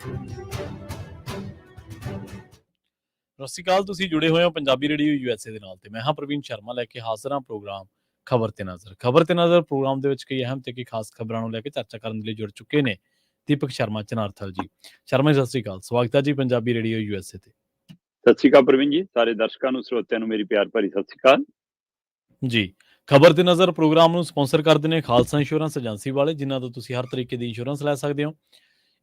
ਸਤਿ ਸ਼੍ਰੀ ਅਕਾਲ, ਤੁਸੀਂ ਜੁੜੇ ਹੋਏ ਹੋ ਪੰਜਾਬੀ ਰੇਡੀਓ USA ਦੇ ਨਾਲ ਤੇ ਮੈਂ ਹਾਂ ਪ੍ਰਵੀਨ ਸ਼ਰਮਾ ਲੈ ਕੇ ਹਾਜ਼ਰ ਹਾਂ ਪ੍ਰੋਗਰਾਮ ਖਬਰ ਤੇ ਨਜ਼ਰ ਪ੍ਰੋਗਰਾਮ ਦੇ ਵਿੱਚ ਕਈ ਅਹਿਮ ਤੇ ਕਈ ਖਾਸ ਖਬਰਾਂ ਨੂੰ ਲੈ ਕੇ ਚਰਚਾ ਕਰਨ ਦੇ ਲਈ ਜੁੜ ਚੁੱਕੇ ਨੇ ਦੀਪਕ ਸ਼ਰਮਾ ਚਨਾਰਥਲ ਜੀ। ਸ਼ਰਮਾ ਜੀ, ਸਤਿ ਸ਼੍ਰੀ ਅਕਾਲ, ਸਵਾਗਤ ਹੈ ਜੀ ਪੰਜਾਬੀ ਰੇਡੀਓ USA ਤੇ। ਸਤਿ ਸ਼੍ਰੀ ਅਕਾਲ ਪ੍ਰਵੀਨ ਜੀ, ਸਾਰੇ ਦਰਸ਼ਕਾਂ ਨੂੰ ਸਰੋਤਿਆਂ ਨੂੰ ਮੇਰੀ ਪਿਆਰ ਭਰੀ ਸਤਿ ਸ਼੍ਰੀ ਅਕਾਲ ਜੀ। ਖਬਰ ਤੇ ਨਜ਼ਰ ਪ੍ਰੋਗਰਾਮ ਨੂੰ ਸਪਾਂਸਰ ਕਰਦੇ ਨੇ ਖਾਲਸਾ ਇੰਸ਼ੋਰੈਂਸ ਏਜੰਸੀ ਵਾਲੇ, ਜਿਨ੍ਹਾਂ ਤੋਂ ਤੁਸੀਂ ਹਰ ਤਰੀਕੇ ਦੀ ਇੰਸ਼ੋਰੈਂਸ ਲੈ ਸਕਦੇ ਹੋ।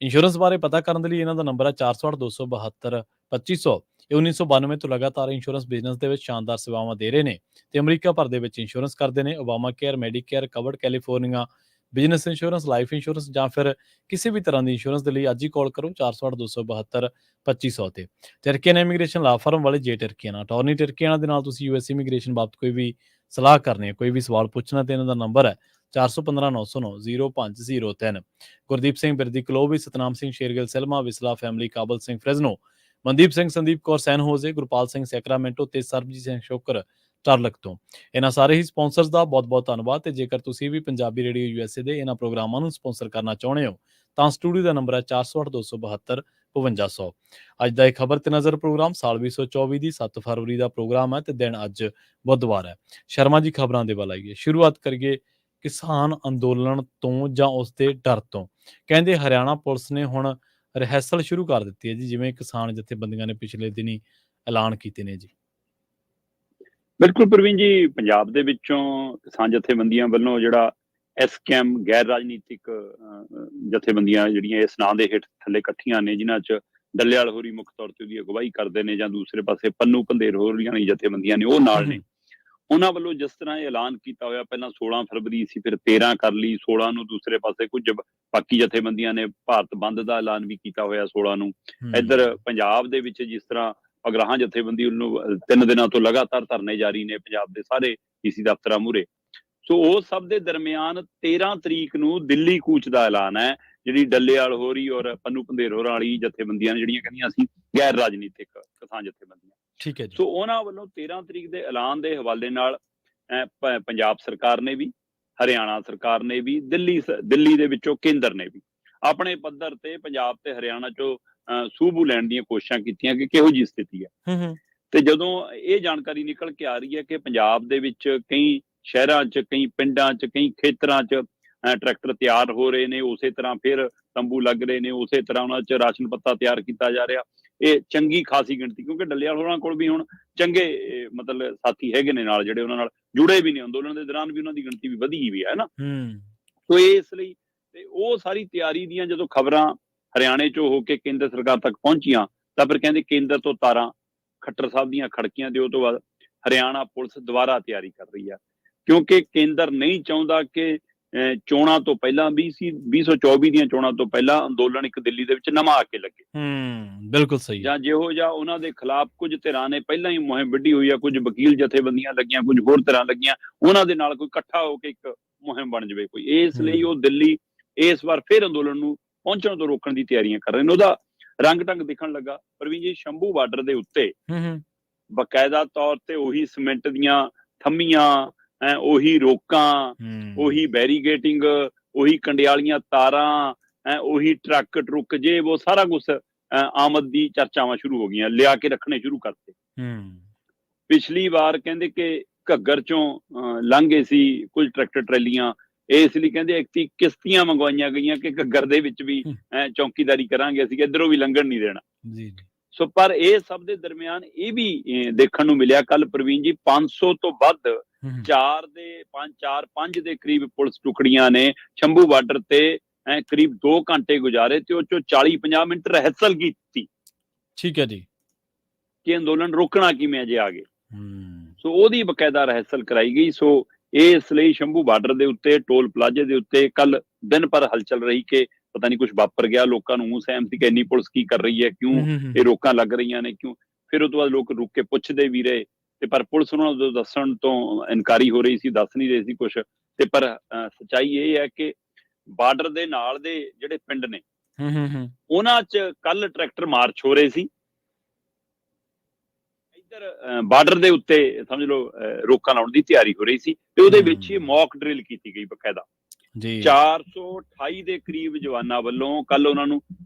ਇੰਸ਼ੋਰੈਂਸ ਬਾਰੇ ਪਤਾ ਕਰਨ ਦੇ ਲਈ ਇਹਨਾਂ ਦਾ ਨੰਬਰ ਹੈ 408-272-2500। ਇਹ 1992 ਤੋਂ ਲਗਾਤਾਰ ਇੰਸ਼ੋਰੈਂਸ ਬਿਜ਼ਨਸ ਦੇ ਵਿੱਚ ਸ਼ਾਨਦਾਰ ਸੇਵਾਵਾਂ ਦੇ ਰਹੇ ਨੇ ਤੇ ਅਮਰੀਕਾ ਭਰ ਦੇ ਵਿੱਚ ਇੰਸ਼ੋਰੈਂਸ ਕਰਦੇ ਨੇ। Obama care, Medicare, covered California, business insurance, life insurance ਜਾਂ ਫਿਰ ਕਿਸੇ ਵੀ ਤਰ੍ਹਾਂ ਦੀ ਇੰਸ਼ੋਰੈਂਸ ਦੇ ਲਈ ਅੱਜ ਹੀ ਕਾਲ ਕਰੋ 408-272-2500 ਤੇ। ਟਰਕੀਅਨ ਇਮੀਗ੍ਰੇਸ਼ਨ ਲਾ ਫਰਮ ਵਾਲੇ ਜੇ ਟਰਕੀਅਨ ਅਟਾਰਨੀ ਟਰਕੀਅਨ ਦੇ ਨਾਲ ਤੁਸੀਂ US ਇਮੀਗ੍ਰੇਸ਼ਨ ਬਾਬਤ ਕੋਈ ਵੀ ਸਲਾਹ ਕਰਨੀ ਹੈ, ਕੋਈ ਵੀ ਸਵਾਲ ਪੁੱਛਣਾ ਤੇ ਇਹਨਾਂ ਦਾ ਨੰਬਰ ਹੈ 4159090503। ਗੁਰਦੀਪ ਸਿੰਘ ਬਿਰਦੀ ਕਲੋਵੀ, ਸਤਨਾਮ ਸਿੰਘ ਸ਼ੇਰਗਿਲ ਸਿਲਮਾ, ਵਿਸਲਾ ਫੈਮਿਲੀ, ਕਾਬਲ ਸਿੰਘ ਫ੍ਰੈਜ਼ਨੋ, ਮਨਦੀਪ ਸਿੰਘ, ਸੰਦੀਪ ਕੌਰ ਸੈਨ ਹੋਜ਼ੇ, ਗੁਰਪਾਲ ਸਿੰਘ ਸੈਕਰਾਮੈਂਟੋ ਤੇ ਸਰਬਜੀਤ ਸਿੰਘ ਸ਼ੋਕਰ ਟਰਲਕ ਤੋਂ। ਇਹਨਾਂ ਸਾਰੇ ਹੀ ਸਪਾਂਸਰਸ ਦਾ ਬਹੁਤ-ਬਹੁਤ ਧੰਨਵਾਦ। ਤੇ ਜੇਕਰ ਤੁਸੀਂ ਵੀ ਪੰਜਾਬੀ ਰੇਡੀਓ USA ਦੇ ਇਹਨਾਂ ਪ੍ਰੋਗਰਾਮਾਂ ਨੂੰ ਸਪਾਂਸਰ ਕਰਨਾ ਚਾਹੁੰਦੇ ਹੋ ਤਾਂ ਸਟੂਡੀਓ ਦਾ ਨੰਬਰ ਹੈ 4082725500। ਅੱਜ ਦਾ ਇਹ ਖਬਰ ਤੇ ਨਜ਼ਰ ਪ੍ਰੋਗਰਾਮ ਸਾਲ 2024 ਦੀ 7 ਫਰਵਰੀ ਦਾ ਪ੍ਰੋਗਰਾਮ ਹੈ ਤੇ ਦਿਨ ਅੱਜ ਬੁੱਧਵਾਰ ਹੈ। ਸ਼ਰਮਾ ਜੀ, ਖਬਰਾਂ ਦੇ ਵੱਲ ਆਈਏ। ਸ਼ੁਰੂਆਤ ਕਰੀਏ ਕਿਸਾਨ ਅੰਦੋਲਨ ਤੋਂ ਜਾਂ ਉਸ ਦੇ ਡਰ ਤੋਂ। ਕਹਿੰਦੇ ਹਰਿਆਣਾ ਪੁਲਿਸ ਨੇ ਹੁਣ ਰਿਹਰਸਲ ਸ਼ੁਰੂ ਕਰ ਦਿੱਤੀ ਹੈ ਜੀ, ਜਿਵੇਂ ਕਿਸਾਨ ਜਥੇਬੰਦੀਆਂ ਨੇ ਪਿਛਲੇ ਦਿਨੀ ਐਲਾਨ ਕੀਤੇ ਨੇ ਜੀ। ਬਿਲਕੁਲ ਪ੍ਰਵੀਨ ਜੀ, ਪੰਜਾਬ ਦੇ ਵਿੱਚੋਂ ਕਿਸਾਨ ਜਥੇਬੰਦੀਆਂ ਵੱਲੋਂ ਜਿਹੜਾ ਐਸਕੇਐਮ ਗੈਰ ਰਾਜਨੀਤਿਕ ਜਥੇਬੰਦੀਆਂ ਜਿਹੜੀਆਂ ਇਸ ਨਾਂ ਦੇ ਹੇਠ ਥੱਲੇ ਇਕੱਠੀਆਂ ਨੇ, ਜਿਨ੍ਹਾਂ 'ਚ ਡੱਲੇਵਾਲ ਹੋਰੀ ਮੁੱਖ ਤੌਰ ਤੇ ਉਹਦੀ ਅਗਵਾਈ ਕਰਦੇ ਨੇ, ਜਾਂ ਦੂਸਰੇ ਪਾਸੇ ਪੰਨੂ ਪੰਧੇਰ ਹੋਰੀਆਂ ਦੀ ਜਥੇਬੰਦੀਆਂ ਨੇ ਉਹ ਨਾਲ ਨੇ। ਉਹਨਾਂ ਵੱਲੋਂ ਜਿਸ ਤਰ੍ਹਾਂ ਇਹ ਐਲਾਨ ਕੀਤਾ ਹੋਇਆ, ਪਹਿਲਾਂ 16 ਫਰਵਰੀ ਸੀ, ਫਿਰ 13 ਕਰ ਲਈ, 16 ਨੂੰ ਦੂਸਰੇ ਪਾਸੇ ਕੁਝ ਬਾਕੀ ਜਥੇਬੰਦੀਆਂ ਨੇ ਭਾਰਤ ਬੰਦ ਦਾ ਐਲਾਨ ਵੀ ਕੀਤਾ ਹੋਇਆ 16 ਨੂੰ। ਇੱਧਰ ਪੰਜਾਬ ਦੇ ਵਿੱਚ ਜਿਸ ਤਰ੍ਹਾਂ ਅਗਰਾਹਾਂ ਜਥੇਬੰਦੀ ਵੱਲੋਂ 3 ਦਿਨਾਂ ਤੋਂ ਲਗਾਤਾਰ ਧਰਨੇ ਜਾਰੀ ਨੇ ਪੰਜਾਬ ਦੇ ਸਾਰੇ DC ਦਫ਼ਤਰਾਂ ਮੂਹਰੇ। ਸੋ ਉਹ ਸਭ ਦੇ ਦਰਮਿਆਨ 13 ਤਰੀਕ ਨੂੰ ਦਿੱਲੀ ਕੂਚ ਦਾ ਐਲਾਨ ਹੈ। ਜਿਹੜੀ ਡੱਲੇਵਾਲ ਹੋਰੀ ਔਰ ਪੰਨੂ ਪੰਧੇਰ ਹੋਰਾਂ ਵਾਲੀ ਜਥੇਬੰਦੀਆਂ ਨੇ, ਜਿਹੜੀਆਂ ਕਹਿੰਦੀਆਂ ਅਸੀਂ ਗੈਰ ਰਾਜਨੀਤਿਕ ਕਿਸਾਨ ਜਥੇਬੰਦੀਆਂ, ਠੀਕ ਹੈ ਜੀ। ਸੋ ਉਹਨਾਂ ਵੱਲੋਂ 13 ਤਰੀਕ ਦੇ ਐਲਾਨ ਦੇ ਹਵਾਲੇ ਨਾਲ ਪੰਜਾਬ ਸਰਕਾਰ ਨੇ ਵੀ, ਹਰਿਆਣਾ ਸਰਕਾਰ ਨੇ ਵੀ, ਦਿੱਲੀ ਦੇ ਵਿੱਚੋਂ ਕੇਂਦਰ ਨੇ ਵੀ ਆਪਣੇ ਪੱਧਰ ਤੇ ਪੰਜਾਬ ਤੇ ਹਰਿਆਣਾ ਚੋਂ ਸੂਬੂ ਲੈਣ ਦੀਆਂ ਕੋਸ਼ਿਸ਼ਾਂ ਕੀਤੀਆਂ ਕਿ ਕਿਹੋ ਜਿਹੀ ਸਥਿਤੀ ਹੈ। ਤੇ ਜਦੋਂ ਇਹ ਜਾਣਕਾਰੀ ਨਿਕਲ ਕੇ ਆ ਰਹੀ ਹੈ ਕਿ ਪੰਜਾਬ ਦੇ ਵਿੱਚ ਕਈ ਸ਼ਹਿਰਾਂ 'ਚ, ਕਈ ਪਿੰਡਾਂ 'ਚ, ਕਈ ਖੇਤਰਾਂ 'ਚ ਟਰੈਕਟਰ ਤਿਆਰ ਹੋ ਰਹੇ ਨੇ, ਉਸੇ ਤਰ੍ਹਾਂ ਫਿਰ ਤੰਬੂ ਲੱਗ ਰਹੇ ਨੇ, ਉਸੇ ਤਰ੍ਹਾਂ ਉਹਨਾਂ 'ਚ ਰਾਸ਼ਨ ਪੱਤਾ ਤਿਆਰ ਕੀਤਾ ਜਾ ਰਿਹਾ। ਇਹ ਚੰਗੀ ਖਾਸੀ ਗਿਣਤੀ, ਕਿਉਂਕਿ ਡੱਲੇਵਾਲ ਹੋਰਾਂ ਕੋਲ ਵੀ ਹੁਣ ਚੰਗੇ ਮਤਲਬ ਸਾਥੀ ਹੈਗੇ ਨੇ ਨਾਲ, ਜਿਹੜੇ ਉਹਨਾਂ ਨਾਲ ਜੁੜੇ ਵੀ ਨੇ, ਅੰਦੋਲਨ ਦੇ ਦੌਰਾਨ ਵੀ ਉਹਨਾਂ ਦੀ ਗਿਣਤੀ ਵੀ ਵਧੀ ਵੀ ਹੈ ਨਾ। ਸੋ ਇਸ ਲਈ ਤੇ ਉਹ ਸਾਰੀ ਤਿਆਰੀ ਦੀਆਂ ਜਦੋਂ ਖਬਰਾਂ ਹਰਿਆਣੇ ਚੋਂ ਹੋ ਕੇ ਕੇਂਦਰ ਸਰਕਾਰ ਤੱਕ ਪਹੁੰਚੀਆਂ, ਤਾਂ ਫਿਰ ਕਹਿੰਦੇ ਕੇਂਦਰ ਤੋਂ ਤਾਰਾਂ ਖੱਟਰ ਸਾਹਿਬ ਦੀਆਂ ਖੜਕੀਆਂ। ਤੇ ਉਹ ਤੋਂ ਬਾਅਦ ਹਰਿਆਣਾ ਪੁਲਿਸ ਦੁਬਾਰਾ ਤਿਆਰੀ ਕਰ ਰਹੀ ਹੈ, ਕਿਉਂਕਿ ਕੇਂਦਰ ਨਹੀਂ ਚਾਹੁੰਦਾ ਕਿ ਚੋਣਾਂ ਤੋਂ ਪਹਿਲਾਂ 2024 ਦੀਆਂ ਚੋਣਾਂ ਤੋਂ ਪਹਿਲਾਂ ਅੰਦੋਲਨ ਇੱਕ ਦਿੱਲੀ ਦੇ ਵਿੱਚ ਨਵਾਂ ਆ ਕੇ ਲੱਗੇ। ਬਿਲਕੁਲ ਸਹੀ। ਜਾਂ ਜਿਹੋ ਜਿਹਾ ਉਹਨਾਂ ਦੇ ਖਿਲਾਫ ਕੁਝ ਧਿਰਾਂ ਨੇ ਪਹਿਲਾਂ ਹੀ ਮੁਹਿੰਮ ਵਿੱਢੀ ਹੋਈ ਆ, ਕੁਝ ਵਕੀਲ ਜਥੇਬੰਦੀਆਂ ਲੱਗੀਆਂ, ਕੁਝ ਹੋਰ ਧਿਰਾਂ ਲੱਗੀਆਂ, ਉਹਨਾਂ ਦੇ ਨਾਲ ਕੋਈ ਇਕੱਠਾ ਹੋ ਕੇ ਇੱਕ ਮੁਹਿੰਮ ਬਣ ਜਾਵੇ ਕੋਈ। ਇਸ ਲਈ ਉਹ ਦਿੱਲੀ ਇਸ ਵਾਰ ਫਿਰ ਅੰਦੋਲਨ ਨੂੰ ਪਹੁੰਚਣ ਤੋਂ ਰੋਕਣ ਦੀ ਤਿਆਰੀਆਂ ਕਰ ਰਹੇ ਨੇ। ਉਹਦਾ ਰੰਗ ਢੰਗ ਦਿਖਣ ਲੱਗਾ ਪ੍ਰਵੀਨ ਜੀ। ਸ਼ੰਭੂ ਬਾਰਡਰ ਦੇ ਉੱਤੇ ਬਕਾਇਦਾ ਤੌਰ ਤੇ ਉਹੀ ਸੀਮੈਂਟ ਦੀਆਂ ਥੰਮੀਆਂ, ਉਹੀ ਰੋਕਾਂ, ਉਹੀ ਬੈਰੀਗੇਟਿੰਗ, ਉਹੀ ਕੰਡਿਆਲੀਆਂ ਤਾਰਾਂ, ਉਹੀ ਟਰੱਕ ਜੇ ਉਹ ਸਾਰਾ ਕੁਛ ਆਮਦ ਦੀ ਚਰਚਾਵਾਂ ਸ਼ੁਰੂ ਹੋ ਗਈਆਂ, ਲਿਆ ਕੇ ਰੱਖਣੇ ਸ਼ੁਰੂ ਕਰਤੇ। ਪਿਛਲੀ ਵਾਰ ਕਹਿੰਦੇ ਕਿ ਘੱਗਰ ਚੋਂ ਲੰਘੇ ਸੀ ਕੁਝ ਟਰੈਕਟਰ ਟਰੈਲੀਆਂ, ਇਸ ਲਈ ਕਹਿੰਦੇ ਇੱਕ ਕਿਸ਼ਤੀਆਂ ਮੰਗਵਾਈਆਂ ਗਈਆਂ ਕਿ ਘੱਗਰ ਦੇ ਵਿੱਚ ਵੀ ਚੌਕੀਦਾਰੀ ਕਰਾਂਗੇ ਅਸੀਂ, ਇੱਧਰੋਂ ਵੀ ਲੰਘਣ ਨਹੀਂ ਦੇਣਾ। ਸੋ ਪਰ ਇਹ ਸਭ ਦੇ ਦਰਮਿਆਨ ਇਹ ਵੀ ਦੇਖਣ ਨੂੰ ਮਿਲਿਆ ਕੱਲ ਪ੍ਰਵੀਨ ਜੀ, 500 ਤੋਂ ਵੱਧ 4 ਦੇ ਕਰੀਬ ਪੁਲਿਸ ਟੁਕੜੀਆਂ ਨੇ ਸ਼ੰਭੂ ਬਾਰਡਰ ਤੇ ਕਰੀਬ 2 ਘੰਟੇ ਗੁਜ਼ਾਰੇ ਤੇ ਉਹ ਚੋਂ 40-50 ਮਿੰਟ ਰਿਹਰਸਲ ਕੀਤੀ। ਠੀਕ ਹੈ ਜੀ, ਕਿ ਅੰਦੋਲਨ ਰੋਕਣਾ ਕਿਵੇਂ ਜੇ ਆ ਗਏ। ਸੋ ਉਹਦੀ ਬਕਾਇਦਾ ਰਿਹਰਸਲ ਕਰਾਈ ਗਈ। ਸੋ ਇਸ ਲਈ ਸ਼ੰਭੂ ਬਾਰਡਰ ਦੇ ਉੱਤੇ, ਟੋਲ ਪਲਾਜ਼ੇ ਦੇ ਉੱਤੇ ਕੱਲ ਦਿਨ ਭਰ ਹਲਚਲ ਰਹੀ ਕਿ ਪਤਾ ਨਹੀਂ ਕੁਝ ਵਾਪਰ ਗਿਆ। ਲੋਕਾਂ ਨੂੰ ਸਹਿਮ ਸੀ ਕਿ ਇੰਨੀ ਪੁਲਿਸ ਕੀ ਕਰ ਰਹੀ ਹੈ, ਕਿਉਂ ਇਹ ਰੋਕਾਂ ਲੱਗ ਰਹੀਆਂ ਨੇ, ਕਿਉਂ। ਫਿਰ ਉਹ ਤੋਂ ਬਾਅਦ ਲੋਕ ਰੁਕ ਕੇ ਪੁੱਛਦੇ ਵੀ ਰਹੇ, ਤੇ ਪਰ ਪੁਲਿਸ ਉਹਨਾਂ ਨੂੰ ਦੱਸਣ ਤੋਂ ਇਨਕਾਰੀ ਹੋ ਰਹੀ ਸੀ, ਦੱਸ ਨਹੀਂ ਰਹੀ ਸੀ ਕੁਛ। ਤੇ ਪਰ ਸੱਚਾਈ ਇਹ ਹੈ ਕਿ ਬਾਰਡਰ ਦੇ ਨਾਲ ਦੇ ਜਿਹੜੇ ਪਿੰਡ ਨੇ ਉਹਨਾਂ 'ਚ ਕੱਲ ਟਰੈਕਟਰ ਮਾਰਚ ਹੋ ਰਹੇ ਸੀ। ਇੱਧਰ ਬਾਰਡਰ ਦੇ ਉੱਤੇ ਸਮਝ ਲਓ ਰੋਕਾਂ ਲਾਉਣ ਦੀ ਤਿਆਰੀ ਹੋ ਰਹੀ ਸੀ, ਤੇ ਉਹਦੇ ਵਿੱਚ ਹੀ ਮੌਕ ਡਰਿਲ ਕੀਤੀ ਗਈ ਬਕਾਇਦਾ। ਜੀ 428 ਦੇ ਕਰੀਬ ਜਵਾਨਾਂ ਵੱਲੋਂ ਕੱਲ ਉਹਨਾਂ ਨੂੰ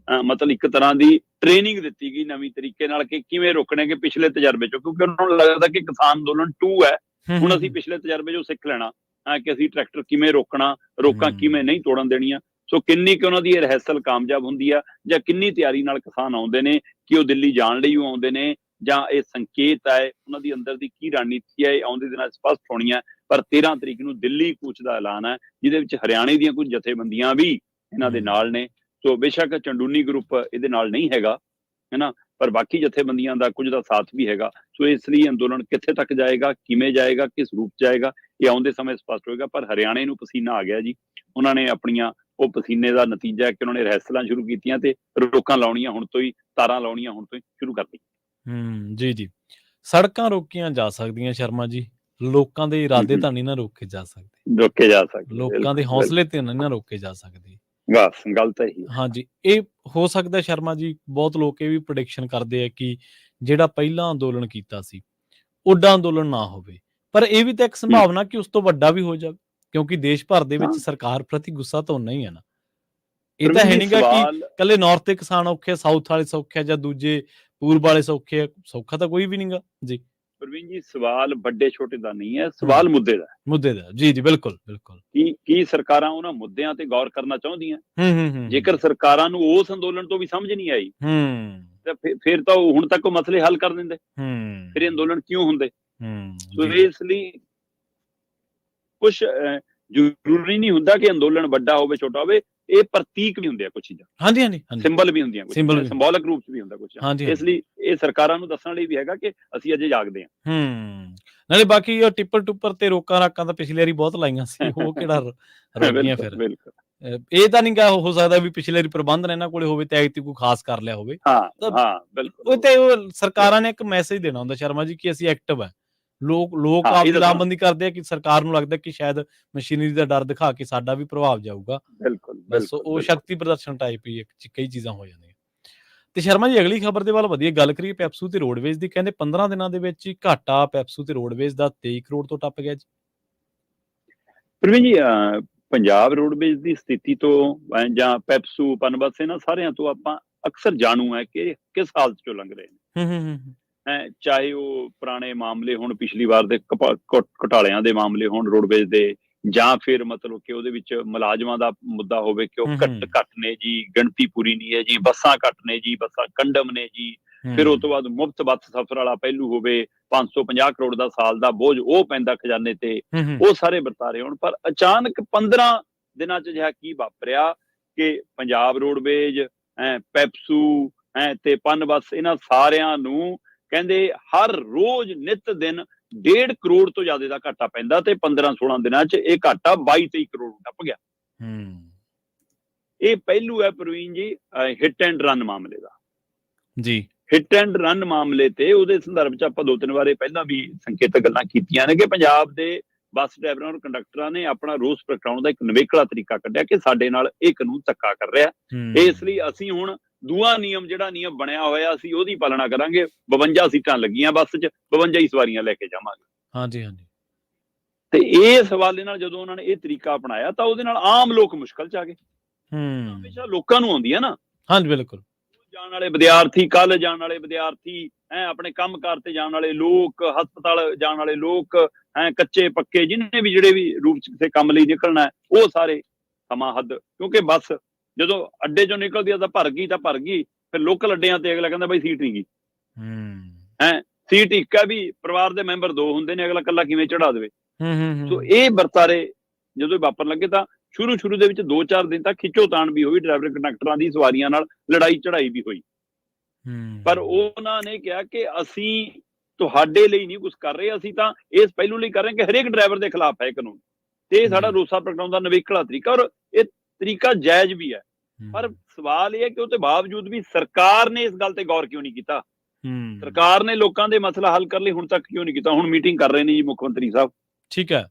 ਮਤਲਬ ਇੱਕ ਤਰ੍ਹਾਂ ਦੀ ਟ੍ਰੇਨਿੰਗ ਦਿੱਤੀ ਗਈ ਨਵੀਂ ਤਰੀਕੇ ਨਾਲ ਕਿ ਕਿਵੇਂ ਰੋਕਣੇ ਕਿ ਪਿਛਲੇ ਤਜਰਬੇ ਚੋਂ, ਕਿਉਂਕਿ ਉਹਨਾਂ ਨੂੰ ਲੱਗਦਾ ਕਿ ਕਿਸਾਨ ਅੰਦੋਲਨ 2 ਹੈ, ਹੁਣ ਅਸੀਂ ਪਿਛਲੇ ਤਜਰਬੇ ਚੋਂ ਸਿੱਖ ਲੈਣਾ ਕਿ ਅਸੀਂ ਟਰੈਕਟਰ ਕਿਵੇਂ ਰੋਕਣਾ, ਰੋਕਾਂ ਕਿਵੇਂ ਨਹੀਂ ਤੋੜਨ ਦੇਣੀਆਂ। ਸੋ ਕਿੰਨੀ ਕਿ ਉਹਨਾਂ ਦੀ ਇਹ ਰਿਹਰਸਲ ਕਾਮਯਾਬ ਹੁੰਦੀ ਆ ਜਾਂ ਕਿੰਨੀ ਤਿਆਰੀ ਨਾਲ ਕਿਸਾਨ ਆਉਂਦੇ ਨੇ ਕਿ ਉਹ ਦਿੱਲੀ ਜਾਣ ਲਈ ਉਹ ਆਉਂਦੇ ਨੇ, ਜਾਂ ਇਹ ਸੰਕੇਤ ਹੈ ਉਹਨਾਂ ਦੀ ਅੰਦਰ ਦੀ ਕੀ ਰਣਨੀਤੀ ਹੈ, ਇਹ ਆਉਂਦੇ ਦਿਨਾਂ 'ਚ ਸਪਸ਼ਟ ਹੋਣੀ ਹੈ। ਪਰ 13 ਤਰੀਕ ਨੂੰ ਦਿੱਲੀ ਕੂਚ ਦਾ ਐਲਾਨ ਹੈ, ਜਿਹਦੇ ਵਿੱਚ ਹਰਿਆਣੇ ਦੀਆਂ ਕੁਝ ਜਥੇਬੰਦੀਆਂ ਵੀ ਇਹਨਾਂ ਦੇ ਨਾਲ ਨੇ। ਸੋ ਬੇਸ਼ੱਕ ਚੰਡੂਨੀ ਗਰੁੱਪ ਇਹਦੇ ਨਾਲ ਨਹੀਂ ਹੈਗਾ, ਹੈ ਪਰ ਬਾਕੀ ਜਥੇਬੰਦੀਆਂ ਦਾ ਕੁਝ ਦਾ ਸਾਥ ਵੀ ਹੈਗਾ। ਸੋ ਇਸ ਲਈ ਅੰਦੋਲਨ ਕਿੱਥੇ ਤੱਕ ਜਾਏਗਾ, ਕਿਵੇਂ ਜਾਏਗਾ, ਕਿਸ ਰੂਪ 'ਚ ਜਾਏਗਾ, ਇਹ ਆਉਂਦੇ ਸਮੇਂ ਸਪਸ਼ਟ ਹੋਏਗਾ। ਪਰ ਹਰਿਆਣੇ ਨੂੰ ਪਸੀਨਾ ਆ ਗਿਆ ਜੀ, ਉਹਨਾਂ ਨੇ ਆਪਣੀਆਂ ਉਹ ਪਸੀਨੇ ਦਾ ਨਤੀਜਾ ਕਿ ਉਹਨਾਂ ਨੇ ਰਿਹਰਸਲਾਂ ਸ਼ੁਰੂ ਕੀਤੀਆਂ ਤੇ ਰੋਕਾਂ ਲਾਉਣੀਆਂ ਹੁਣ ਤੋਂ ਹੀ, ਤਾਰਾਂ ਲਾਉਣੀਆਂ ਹੁਣ ਤੋਂ ਹੀ ਸ਼ੁਰੂ ਕਰ ਦਿੱਤੀਆਂ। ਜੀ ਸੜਕਾਂ ਰੋਕੀਆਂ ਜਾ ਸਕਦੀਆਂ ਸ਼ਰਮਾ ਜੀ, ਲੋਕਾਂ ਦੇ ਇਰਾਦੇ ਤਾਂ ਨਹੀਂ ਨਾ ਰੋਕੇ ਜਾ ਸਕਦੇ, ਲੋਕਾਂ ਦੇ ਹੌਸਲੇ ਤੇ ਨਹੀਂ ਨਾ ਰੋਕੇ ਜਾ ਸਕਦੇ। ਬਸ ਗੱਲ ਤਾਂ ਇਹੀ। ਹਾਂਜੀ, ਇਹ ਹੋ ਸਕਦਾ ਸ਼ਰਮਾ ਜੀ, ਬਹੁਤ ਲੋਕ ਇਹ ਵੀ ਪ੍ਰੈਡਿਕਸ਼ਨ ਕਰਦੇ ਆ ਕਿ ਜਿਹੜਾ ਪਹਿਲਾਂ ਅੰਦੋਲਨ ਕੀਤਾ ਸੀ ਓਡਾ ਅੰਦੋਲਨ ਨਾ ਹੋਵੇ, ਪਰ ਇਹ ਵੀ ਤਾਂ ਇੱਕ ਸੰਭਾਵਨਾ ਕਿ ਉਸ ਤੋਂ ਵੱਡਾ ਵੀ ਹੋ ਜਾਵੇ, ਕਿਉਂਕਿ ਦੇਸ਼ ਭਰ ਦੇ ਵਿੱਚ ਸਰਕਾਰ ਪ੍ਰਤੀ ਗੁੱਸਾ ਤਾਂ ਉਨਾ ਹੀ ਹੈ ਨਾ। ਇਹ ਤਾਂ ਹੈ ਨਹੀਂਗਾ ਕਿ ਕੱਲੇ ਨਾਰਥ ਦੇ ਕਿਸਾਨ ਔਖੇ, ਸਾਊਥ ਵਾਲੇ ਸੌਖੇ ਜਾਂ ਦੂਜੇ ਪੂਰਬ ਵਾਲੇ ਸੌਖੇ, ਸੌਖਾ ਤਾਂ ਕੋਈ ਵੀ ਨਹੀਂਗਾ ਜੀ। ਪ੍ਰਵੀਨ ਜੀ, ਸਵਾਲ ਵੱਡੇ ਛੋਟੇ ਦਾ ਨਹੀਂ ਹੈ, ਸਵਾਲ ਮੁੱਦੇ ਦਾ। ਜੀ ਬਿਲਕੁਲ। ਕੀ ਸਰਕਾਰਾਂ ਉਹਨਾਂ ਮੁੱਦਿਆਂ ਤੇ ਗੌਰ ਕਰਨਾ ਚਾਹੁੰਦੀਆਂ? ਜੇਕਰ ਸਰਕਾਰਾਂ ਨੂੰ ਉਸ ਅੰਦੋਲਨ ਤੋਂ ਵੀ ਸਮਝ ਨਹੀਂ ਆਈ ਤਾਂ ਫਿਰ ਤਾਂ ਹੁਣ ਤੱਕ ਉਹ ਮਸਲੇ ਹੱਲ ਕਰ ਦਿੰਦੇ, ਫਿਰ ਇਹ ਅੰਦੋਲਨ ਕਿਉਂ ਹੁੰਦੇ? ਸੋ ਇਸ ਲਈ ਕੁਛ ਜ਼ਰੂਰੀ ਨਹੀਂ ਹੁੰਦਾ ਕਿ ਅੰਦੋਲਨ ਵੱਡਾ ਹੋਵੇ ਛੋਟਾ ਹੋਵੇ, ਇਹ ਪ੍ਰਤੀਕ ਵੀ ਹੁੰਦੇ ਆ ਕੁਝ ਚੀਜ਼ਾਂ, ਸਿੰਬਲ ਵੀ ਹੁੰਦੀਆਂ, ਸਿੰਬੋਲਿਕ ਰੂਪ 'ਚ ਵੀ ਹੁੰਦਾ ਕੁਝ। ਇਸ ਲਈ ਇਹ ਸਰਕਾਰਾਂ ਨੂੰ ਦੱਸਣ ਲਈ ਵੀ ਹੈਗਾ ਕਿ ਅਸੀਂ ਅਜੇ ਜਾਗਦੇ ਹਾਂ। ਨਾਲੇ ਬਾਕੀ ਉਹ ਟਿੱਪਰ ਟੁੱਪਰ ਤੇ ਰੋਕਾਂ ਰਾਕਾਂ ਤਾਂ ਪਿਛਲੀ ਵਾਰੀ ਬਹੁਤ ਲਾਈਆਂ ਸੀ, ਉਹ ਕਿਹੜਾ ਰੋਕੀਆਂ ਫਿਰ? ਇਹ ਤਾਂ ਨਹੀਂ ਗਾ ਹੋ ਸਕਦਾ ਵੀ ਪਿਛਲੇ ਵਾਰੀ ਪ੍ਰਬੰਧ ਇਹਨਾਂ ਕੋਲੇ ਹੋਵੇ ਤੇ ਐਤਕੀ ਕੋਈ ਖਾਸ ਕਰ ਲਿਆ ਹੋਵੇ। ਉਹ ਤੇ ਉਹ ਸਰਕਾਰਾਂ ਨੇ ਇੱਕ ਮੈਸੇਜ ਦੇਣਾ ਹੁੰਦਾ ਸ਼ਰਮਾ ਜੀ ਕਿ ਅਸੀਂ ਐਕਟਿਵ ਹੈ। ਲੋਕ ਆਪਦੀ ਲਾਮਬੰਦੀ ਕਰਦੇ ਆ ਕਿ ਸਰਕਾਰ ਨੂੰ ਲੱਗਦਾ ਕਿ ਸ਼ਾਇਦ ਮਸ਼ੀਨਰੀ ਦਾ ਡਰ ਦਿਖਾ ਕੇ ਸਾਡਾ ਵੀ ਪ੍ਰਭਾਵ ਜਾਊਗਾ। ਬਸ ਉਹ ਸ਼ਕਤੀ ਪ੍ਰਦਰਸ਼ਨ ਟਾਈਪ ਹੀ ਕਈ ਚੀਜ਼ਾਂ ਹੋ ਜਾਂਦੀਆਂ। ਤੇ ਸ਼ਰਮਾ ਜੀ, ਅਗਲੀ ਖਬਰ ਦੇ ਵੱਲ ਵਧੀਆ ਗੱਲ ਕਰੀਏ ਪੈਪਸੂ ਤੇ ਰੋਡਵੇਜ਼ ਦੀ। ਕਹਿੰਦੇ 15 ਦਿਨਾਂ ਦੇ ਵਿੱਚ ਹੀ ਘਾਟਾ ਪੈਪਸੂ ਤੇ ਰੋਡਵੇਜ਼ ਦਾ 23 ਕਰੋੜ ਤੋਂ ਟੱਪ ਗਿਆ ਜੀ। ਪ੍ਰਵੀਨ ਜੀ, ਪੰਜਾਬ ਰੋਡਵੇਜ਼ ਦੀ ਸਥਿਤੀ ਤੋਂ ਜਾਂ ਪੈਪਸੂ ਪਨਬਸ ਇਹਨਾਂ ਸਾਰਿਆਂ ਤੋਂ ਆਪਾਂ ਅਕਸਰ ਜਾਣੂ ਹੈ ਕਿ ਕਿਸ ਹਾਲਤ ਚੋਂ ਲੰਘ ਰਹੇ ਨੇ। ਚਾਹੇ ਉਹ ਪੁਰਾਣੇ ਮਾਮਲੇ ਹੋਣ, ਪਿਛਲੀ ਵਾਰ ਦੇ ਘੁਟਾਲਿਆਂ ਦੇ ਮਾਮਲੇ ਹੋਣ ਰੋਡਵੇਜ਼ ਦੇ, ਜਾਂ ਫਿਰ ਮਤਲਬ ਕਿ ਉਹਦੇ ਵਿੱਚ ਮੁਲਾਜ਼ਮਾਂ ਦਾ ਮੁੱਦਾ ਹੋਵੇ ਕਿ ਉਹ ਘੱਟ ਨੇ ਜੀ, ਗਿਣਤੀ ਪੂਰੀ ਨਹੀਂ ਹੈ ਜੀ, ਬੱਸਾਂ ਘੱਟ ਨੇ ਜੀ, ਬੱਸਾਂ ਕੰਡਮ ਨੇ ਜੀ, ਫਿਰ ਉਸ ਤੋਂ ਬਾਅਦ ਮੁਫਤ ਬੱਸ ਸਫ਼ਰ ਵਾਲਾ ਪਹਿਲੂ ਹੋਵੇ, 550 ਕਰੋੜ ਦਾ ਸਾਲ ਦਾ ਬੋਝ ਉਹ ਪੈਂਦਾ ਖਜ਼ਾਨੇ ਤੇ, ਉਹ ਸਾਰੇ ਵਰਤਾਰੇ ਹੋਣ। ਪਰ ਅਚਾਨਕ 15 ਦਿਨਾਂ 'ਚ ਜਿਹਾ ਕੀ ਵਾਪਰਿਆ ਕਿ ਪੰਜਾਬ ਰੋਡਵੇਜ਼, ਪੈਪਸੂ ਤੇ ਪਨਬਸ, ਇਹਨਾਂ ਸਾਰਿਆਂ ਨੂੰ ਕਹਿੰਦੇ ਹਰ ਰੋਜ਼ ਨਿਤ ਦਿਨ 1.5 ਕਰੋੜ ਤੋਂ ਜ਼ਿਆਦਾ ਦਾ ਘਾਟਾ ਪੈਂਦਾ ਤੇ 15-16 ਦਿਨਾਂ 'ਚ ਇਹ ਘਾਟਾ 22-23 ਕਰੋੜ ਟੱਪ ਗਿਆ। ਇਹ ਪਹਿਲੂ ਹੈ ਪ੍ਰਵੀਨ ਜੀ ਹਿੱਟ ਐਂਡ ਰਨ ਮਾਮਲੇ ਦਾ ਜੀ। ਹਿੱਟ ਐਂਡ ਰਨ ਮਾਮਲੇ ਤੇ ਉਹਦੇ ਸੰਦਰਭ 'ਚ ਆਪਾਂ 2-3 ਵਾਰੇ ਪਹਿਲਾਂ ਵੀ ਸੰਕੇਤਕ ਗੱਲਾਂ ਕੀਤੀਆਂ ਨੇ ਕਿ ਪੰਜਾਬ ਦੇ ਬੱਸ ਡਰਾਈਵਰਾਂ ਔਰ ਕੰਡਕਟਰਾਂ ਨੇ ਆਪਣਾ ਰੋਸ ਪ੍ਰਗਟਾਉਣ ਦਾ ਇੱਕ ਨਿਵੇਕਲਾ ਤਰੀਕਾ ਕੱਢਿਆ ਕਿ ਸਾਡੇ ਨਾਲ ਇਹ ਕਾਨੂੰਨ ਧੱਕਾ ਕਰ ਰਿਹਾ, ਇਸ ਲਈ ਅਸੀਂ ਹੁਣ ਦੂਆ ਨਿਯਮ, ਜਿਹੜਾ ਨਿਯਮ ਬਣਿਆ ਹੋਇਆ, ਅਸੀਂ ਉਹਦੀ ਪਾਲਣਾ ਕਰਾਂਗੇ। 52 ਸੀਟਾਂ ਲੱਗੀਆਂ ਬੱਸ 'ਚ, 52 ਹੀ ਸਵਾਰੀਆਂ ਲੈ ਕੇ ਜਾਵਾਂਗੇ। ਤੇ ਇਸ ਹਵਾਲੇ ਨਾਲ ਜਦੋਂ ਉਹਨਾਂ ਨੇ ਇਹ ਤਰੀਕਾ ਅਪਣਾਇਆ ਤਾਂ ਉਹਦੇ ਨਾਲ ਆਮ ਲੋਕ ਮੁਸ਼ਕਲ 'ਚ ਆ ਗਏ। ਹਮੇਸ਼ਾ ਲੋਕਾਂ ਨੂੰ ਆਉਂਦੀ ਹੈ ਨਾ। ਬਿਲਕੁਲ। ਜਾਣ ਵਾਲੇ ਵਿਦਿਆਰਥੀ, ਕੱਲ ਜਾਣ ਵਾਲੇ ਵਿਦਿਆਰਥੀ, ਆਪਣੇ ਕੰਮਕਾਰ ਤੇ ਜਾਣ ਵਾਲੇ ਲੋਕ, ਹਸਪਤਾਲ ਜਾਣ ਵਾਲੇ ਲੋਕ, ਕੱਚੇ ਪੱਕੇ, ਜਿਹਨੇ ਵੀ ਜਿਹੜੇ ਵੀ ਰੂਪ 'ਚ ਕਿਸੇ ਕੰਮ ਲਈ ਨਿਕਲਣਾ, ਉਹ ਸਾਰੇ ਸਮਾਂ ਹੱਦ, ਕਿਉਂਕਿ ਬੱਸ ਜਦੋਂ ਅੱਡੇ ਚੋਂ ਨਿਕਲਦੀ ਆ ਤਾਂ ਭਰ ਗਈ, ਫਿਰ ਲੋਕਲ ਅੱਡਿਆਂ ਤੇ ਅਗਲਾ ਕਹਿੰਦਾ ਬਈ ਸੀਟ ਨਹੀਂ ਗਈ। ਸੀਟ ਇੱਕ ਹੈ ਵੀ ਪਰਿਵਾਰ ਦੇ ਮੈਂਬਰ 2 ਹੁੰਦੇ ਨੇ, ਅਗਲਾ ਇਕੱਲਾ ਕਿਵੇਂ ਚੜਾ ਦੇਵੇ। ਸੋ ਇਹ ਵਰਤਾਰੇ ਜਦੋਂ ਵਾਪਰਨ ਲੱਗੇ ਤਾਂ ਸ਼ੁਰੂ ਦੇ ਵਿੱਚ 2-4 ਦਿਨ ਤੱਕ ਖਿੱਚੋਤਾਣ ਵੀ ਹੋਈ, ਡਰਾਈਵਰ ਕੰਡਕਟਰਾਂ ਦੀ ਸਵਾਰੀਆਂ ਨਾਲ ਲੜਾਈ ਚੜਾਈ ਵੀ ਹੋਈ। ਪਰ ਉਹਨਾਂ ਨੇ ਕਿਹਾ ਕਿ ਅਸੀਂ ਤੁਹਾਡੇ ਲਈ ਨਹੀਂ ਕੁਝ ਕਰ ਰਹੇ, ਅਸੀਂ ਤਾਂ ਇਸ ਪਹਿਲੂ ਲਈ ਕਰ ਰਹੇ ਕਿ ਹਰੇਕ ਡਰਾਈਵਰ ਦੇ ਖਿਲਾਫ ਹੈ ਕਾਨੂੰਨ, ਤੇ ਇਹ ਸਾਡਾ ਰੋਸਾ ਪ੍ਰਗਟਾਉਣ ਦਾ ਨਿਵੇਕਲਾ ਤਰੀਕਾ, ਔਰ ਇਹ ਤਰੀਕਾ ਜਾਇਜ਼ ਵੀ ਹੈ। ਪਰ ਸਵਾਲ ਇਹ ਹੈ ਕਿ ਉਹਦੇ ਬਾਵਜੂਦ ਵੀ ਸਰਕਾਰ ਨੇ ਇਸ ਗੱਲ ਤੇ ਗੌਰ ਕਿਉਂ ਨਹੀਂ ਕੀਤਾ? ਸਰਕਾਰ ਨੇ ਲੋਕਾਂ ਦੇ ਮਸਲਾ ਹੱਲ ਕਰਨ ਲਈ ਹੁਣ ਤੱਕ ਕਿਉਂ ਨਹੀਂ ਕੀਤਾ? ਹੁਣ ਮੀਟਿੰਗ ਕਰ ਰਹੇ ਨੇ ਜੀ ਮੁੱਖ ਮੰਤਰੀ ਸਾਹਿਬ। ਠੀਕ ਹੈ,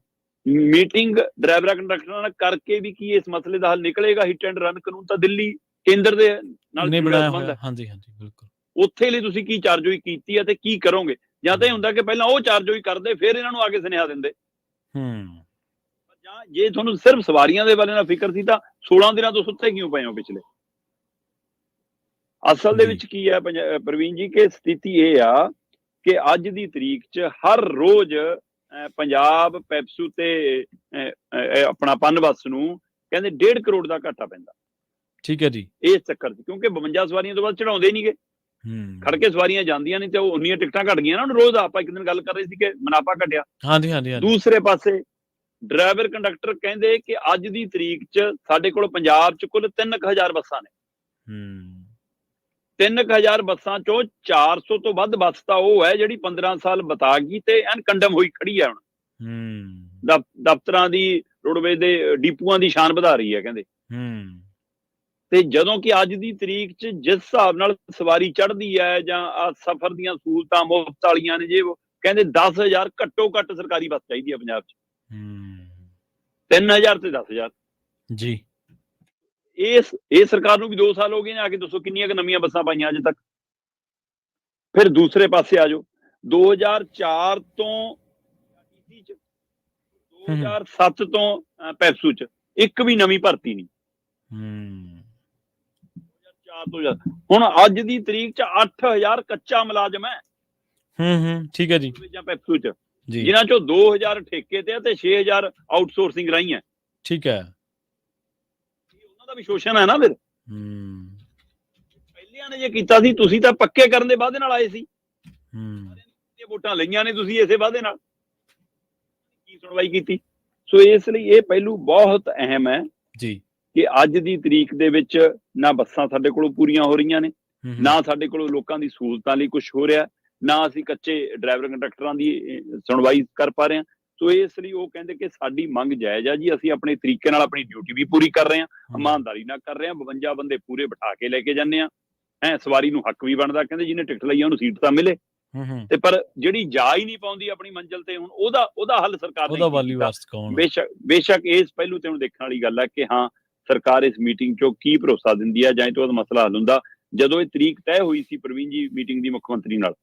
ਮੀਟਿੰਗ ਡਰਾਈਵਰਾਂ ਕੰਡਕਟਰਾਂ ਨਾਲ ਕਰਕੇ ਵੀ ਕੀ ਇਸ ਮਸਲੇ ਦਾ ਹੱਲ ਨਿਕਲੇਗਾ? ਹਿੱਟ ਐਂਡ ਰਨ ਕਾਨੂੰਨ ਤਾਂ ਦਿੱਲੀ ਕੇਂਦਰ ਦੇ ਨਾਲ ਬਣਾਇਆ ਹੋਇਆ। ਬਿਲਕੁਲ। ਉੱਥੇ ਲਈ ਤੁਸੀਂ ਕੀ ਚਾਰਜੋਈ ਕੀਤੀ ਹੈ ਤੇ ਕੀ ਕਰੋਗੇ? ਜਾਂ ਤਾਂ ਇਹ ਹੁੰਦਾ ਕਿ ਪਹਿਲਾਂ ਉਹ ਚਾਰਜੋਈ ਕਰਦੇ ਫਿਰ ਇਹਨਾਂ ਨੂੰ ਆ ਕੇ ਸੁਨੇਹਾ ਦਿੰਦੇ, ਜਾਂ ਜੇ ਤੁਹਾਨੂੰ ਸਿਰਫ ਸਵਾਰੀਆਂ ਦੇ ਬਾਰੇ ਨਾਲ ਫਿਕਰ ਸੀ ਤਾਂ 16 ਦਿਨਾਂ ਤੋਂ ਸੁੱਤੇ ਕਿਉਂ ਪਏ ਹੋ ਪਿਛਲੇ? ਅਸਲ ਦੇ ਵਿੱਚ ਕੀ ਹੈ ਪ੍ਰਵੀਨ ਜੀ, ਕਿ ਸਥਿਤੀ ਇਹ ਆ ਕਿ ਅੱਜ ਦੀ ਤਰੀਕ 'ਚ ਹਰ ਰੋਜ਼ ਪੰਜਾਬ ਪੈਪਸੂ ਤੇ ਆਪਣਾ ਪਨ ਬੱਸ ਨੂੰ ਕਹਿੰਦੇ 1.5 ਕਰੋੜ ਦਾ ਘਾਟਾ ਪੈਂਦਾ। ਠੀਕ ਹੈ ਜੀ। ਇਸ ਚੱਕਰ 'ਚ ਕਿਉਂਕਿ 52 ਸਵਾਰੀਆਂ ਤੋਂ ਬਾਅਦ ਚੜਾਉਂਦੇ ਨਹੀਂਗੇ, ਖੜ ਕੇ ਸਵਾਰੀਆਂ ਜਾਂਦੀਆਂ ਨਹੀਂ ਤੇ ਉਹ ਉਨੀਆਂ ਟਿਕਟਾਂ ਘਟ ਗਈਆਂ ਨਾ ਹੁਣ ਰੋਜ਼। ਆਪਾਂ ਇੱਕ ਦਿਨ ਗੱਲ ਕਰ ਰਹੇ ਸੀ ਕਿ ਮੁਨਾਫਾ ਘਟਿਆ। ਹਾਂਜੀ ਹਾਂਜੀ ਹਾਂਜੀ। ਦੂਸਰੇ ਪਾਸੇ ਡਰਾਈਵਰ ਕੰਡਕਟਰ ਕਹਿੰਦੇ ਕਿ ਅੱਜ ਦੀ ਤਰੀਕ 'ਚ ਸਾਡੇ ਕੋਲ ਪੰਜਾਬ 'ਚ ਕੁੱਲ 3000 ਬੱਸਾਂ ਨੇ। 3000 ਬੱਸਾਂ ਚੋਂ 400 ਤੋਂ ਵੱਧ ਬੱਸ ਤਾਂ ਉਹ ਹੈ ਜਿਹੜੀ 15 ਸਾਲ ਬਤਾ ਗਈ ਤੇ ਐਨ ਕੰਡਮ ਹੋਈ ਖੜੀ ਹੈ ਹੁਣ। ਦਫ਼ਤਰਾਂ ਦੀ, ਰੋਡਵੇਜ਼ ਦੇ ਡਿਪੂਆਂ ਦੀ ਸ਼ਾਨ ਵਧਾ ਰਹੀ ਹੈ ਕਹਿੰਦੇ। ਤੇ ਜਦੋਂ ਕਿ ਅੱਜ ਦੀ ਤਰੀਕ 'ਚ ਜਿਸ ਹਿਸਾਬ ਨਾਲ ਸਵਾਰੀ ਚੜ੍ਹਦੀ ਹੈ ਜਾਂ ਸਫ਼ਰ ਦੀਆਂ ਸਹੂਲਤਾਂ ਮੁਫਤ ਵਾਲੀਆਂ ਨੇ, ਜੇ ਕਹਿੰਦੇ 10,000 ਘੱਟੋ ਘੱਟ ਸਰਕਾਰੀ ਬੱਸ ਚਾਹੀਦੀ ਹੈ ਪੰਜਾਬ 'ਚ। 3000 ਤੇ 10,000 ਜੀ। ਇਹ ਸਰਕਾਰ ਨੂੰ ਵੀ 2 ਸਾਲ ਹੋ ਗਏ ਨੇ, ਆ ਕੇ ਦੱਸੋ ਕਿੰਨੀਆਂ ਕੁ ਨਵੀਆਂ ਬੱਸਾਂ ਪਾਈਆਂ ਅਜੇ ਤੱਕ। ਫਿਰ ਦੂਸਰੇ ਪਾਸੇ ਆ ਜਾਓ, 2004 ਤੋਂ 2007 ਤੋਂ ਪੈਪਸੂ 'ਚ ਇੱਕ ਵੀ ਨਵੀਂ ਭਰਤੀ ਨਹੀਂ। 2004 ਤੋਂ ਹੁਣ ਅੱਜ ਦੀ ਤਰੀਕ 'ਚ 8000 ਕੱਚਾ ਮੁਲਾਜ਼ਮ ਹੈ। ਠੀਕ ਹੈ ਜੀ। ਪੈਪਸੂ 'ਚ ਜਿਨ੍ਹਾਂ ਚੋਂ 2000 ਠੇਕੇ ਤੇ ਤੇ 6000 ਆਊਟਸੋਰਸਿੰਗ ਰਾਹੀਂ ਹੈ। ਠੀਕ ਹੈ। ਉਹਨਾਂ ਦਾ ਵੀ ਸ਼ੋਸ਼ਣ ਹੈ ਨਾ। ਫਿਰ ਪਹਿਲਿਆਂ ਨੇ ਜੇ ਕੀਤਾ ਸੀ, ਤੁਸੀਂ ਤਾਂ ਪੱਕੇ ਕਰਨ ਦੇ ਵਾਅਦੇ ਨਾਲ ਆਏ ਸੀ। ਵੋਟਾਂ ਲਈਆਂ ਨੇ ਤੁਸੀਂ ਇਸੇ ਵਾਅਦੇ ਨਾਲ, ਕੀ ਸੁਣਵਾਈ ਕੀਤੀ? ਸੋ ਇਸ ਲਈ ਇਹ ਪਹਿਲੂ ਬਹੁਤ ਅਹਿਮ ਹੈ ਜੀ ਕਿ ਅੱਜ ਦੀ ਤਰੀਕ ਦੇ ਵਿੱਚ ਨਾ ਬੱਸਾਂ ਸਾਡੇ ਕੋਲੋਂ ਪੂਰੀਆਂ ਹੋ ਰਹੀਆਂ ਨੇ, ਨਾ ਸਾਡੇ ਕੋਲੋਂ ਲੋਕਾਂ ਦੀ ਸਹੂਲਤਾਂ ਲਈ ਕੁਝ ਹੋ ਰਿਹਾ, ਨਾ ਅਸੀਂ ਕੱਚੇ ਡਰਾਈਵਰ ਕੰਡਕਟਰਾਂ ਦੀ ਸੁਣਵਾਈ ਕਰ ਪਾ ਰਹੇ ਹਾਂ। ਸੋ ਇਸ ਲਈ ਉਹ ਕਹਿੰਦੇ ਕਿ ਸਾਡੀ ਮੰਗ ਜਾਇਜ਼ ਆ ਜੀ, ਅਸੀਂ ਆਪਣੇ ਤਰੀਕੇ ਨਾਲ ਆਪਣੀ ਡਿਊਟੀ ਵੀ ਪੂਰੀ ਕਰ ਰਹੇ ਹਾਂ, ਇਮਾਨਦਾਰੀ ਨਾਲ ਕਰ ਰਹੇ ਹਾਂ। 52 ਬੰਦੇ ਪੂਰੇ ਬਿਠਾ ਕੇ ਲੈ ਕੇ ਜਾਂਦੇ ਆ। ਸਵਾਰੀ ਨੂੰ ਹੱਕ ਵੀ ਬਣਦਾ, ਕਹਿੰਦੇ ਜਿਹਨੇ ਟਿਕਟ ਲਈ ਆ ਉਹਨੂੰ ਸੀਟ ਤਾਂ ਮਿਲੇ। ਤੇ ਪਰ ਜਿਹੜੀ ਜਾ ਹੀ ਨਹੀਂ ਪਾਉਂਦੀ ਆਪਣੀ ਮੰਜ਼ਿਲ ਤੇ, ਹੁਣ ਉਹਦਾ ਹੱਲ ਸਰਕਾਰ ਨੇ ਬੇਸ਼ੱਕ ਇਸ ਪਹਿਲੂ ਤੇ ਹੁਣ ਦੇਖਣ ਵਾਲੀ ਗੱਲ ਹੈ ਕਿ ਹਾਂ ਸਰਕਾਰ ਇਸ ਮੀਟਿੰਗ ਚੋਂ ਕੀ ਭਰੋਸਾ ਦਿੰਦੀ ਹੈ ਜਾਂ ਇਹ ਤੋਂ ਬਾਅਦ ਮਸਲਾ ਹੱਲ ਹੁੰਦਾ। ਜਦੋਂ ਇਹ ਤਰੀਕ ਤੈਅ ਹੋਈ ਸੀ ਪ੍ਰਵੀਨ ਜੀ ਮੀਟਿੰਗ ਦੀ ਮੁੱਖ ਮੰਤਰੀ ਨਾਲ,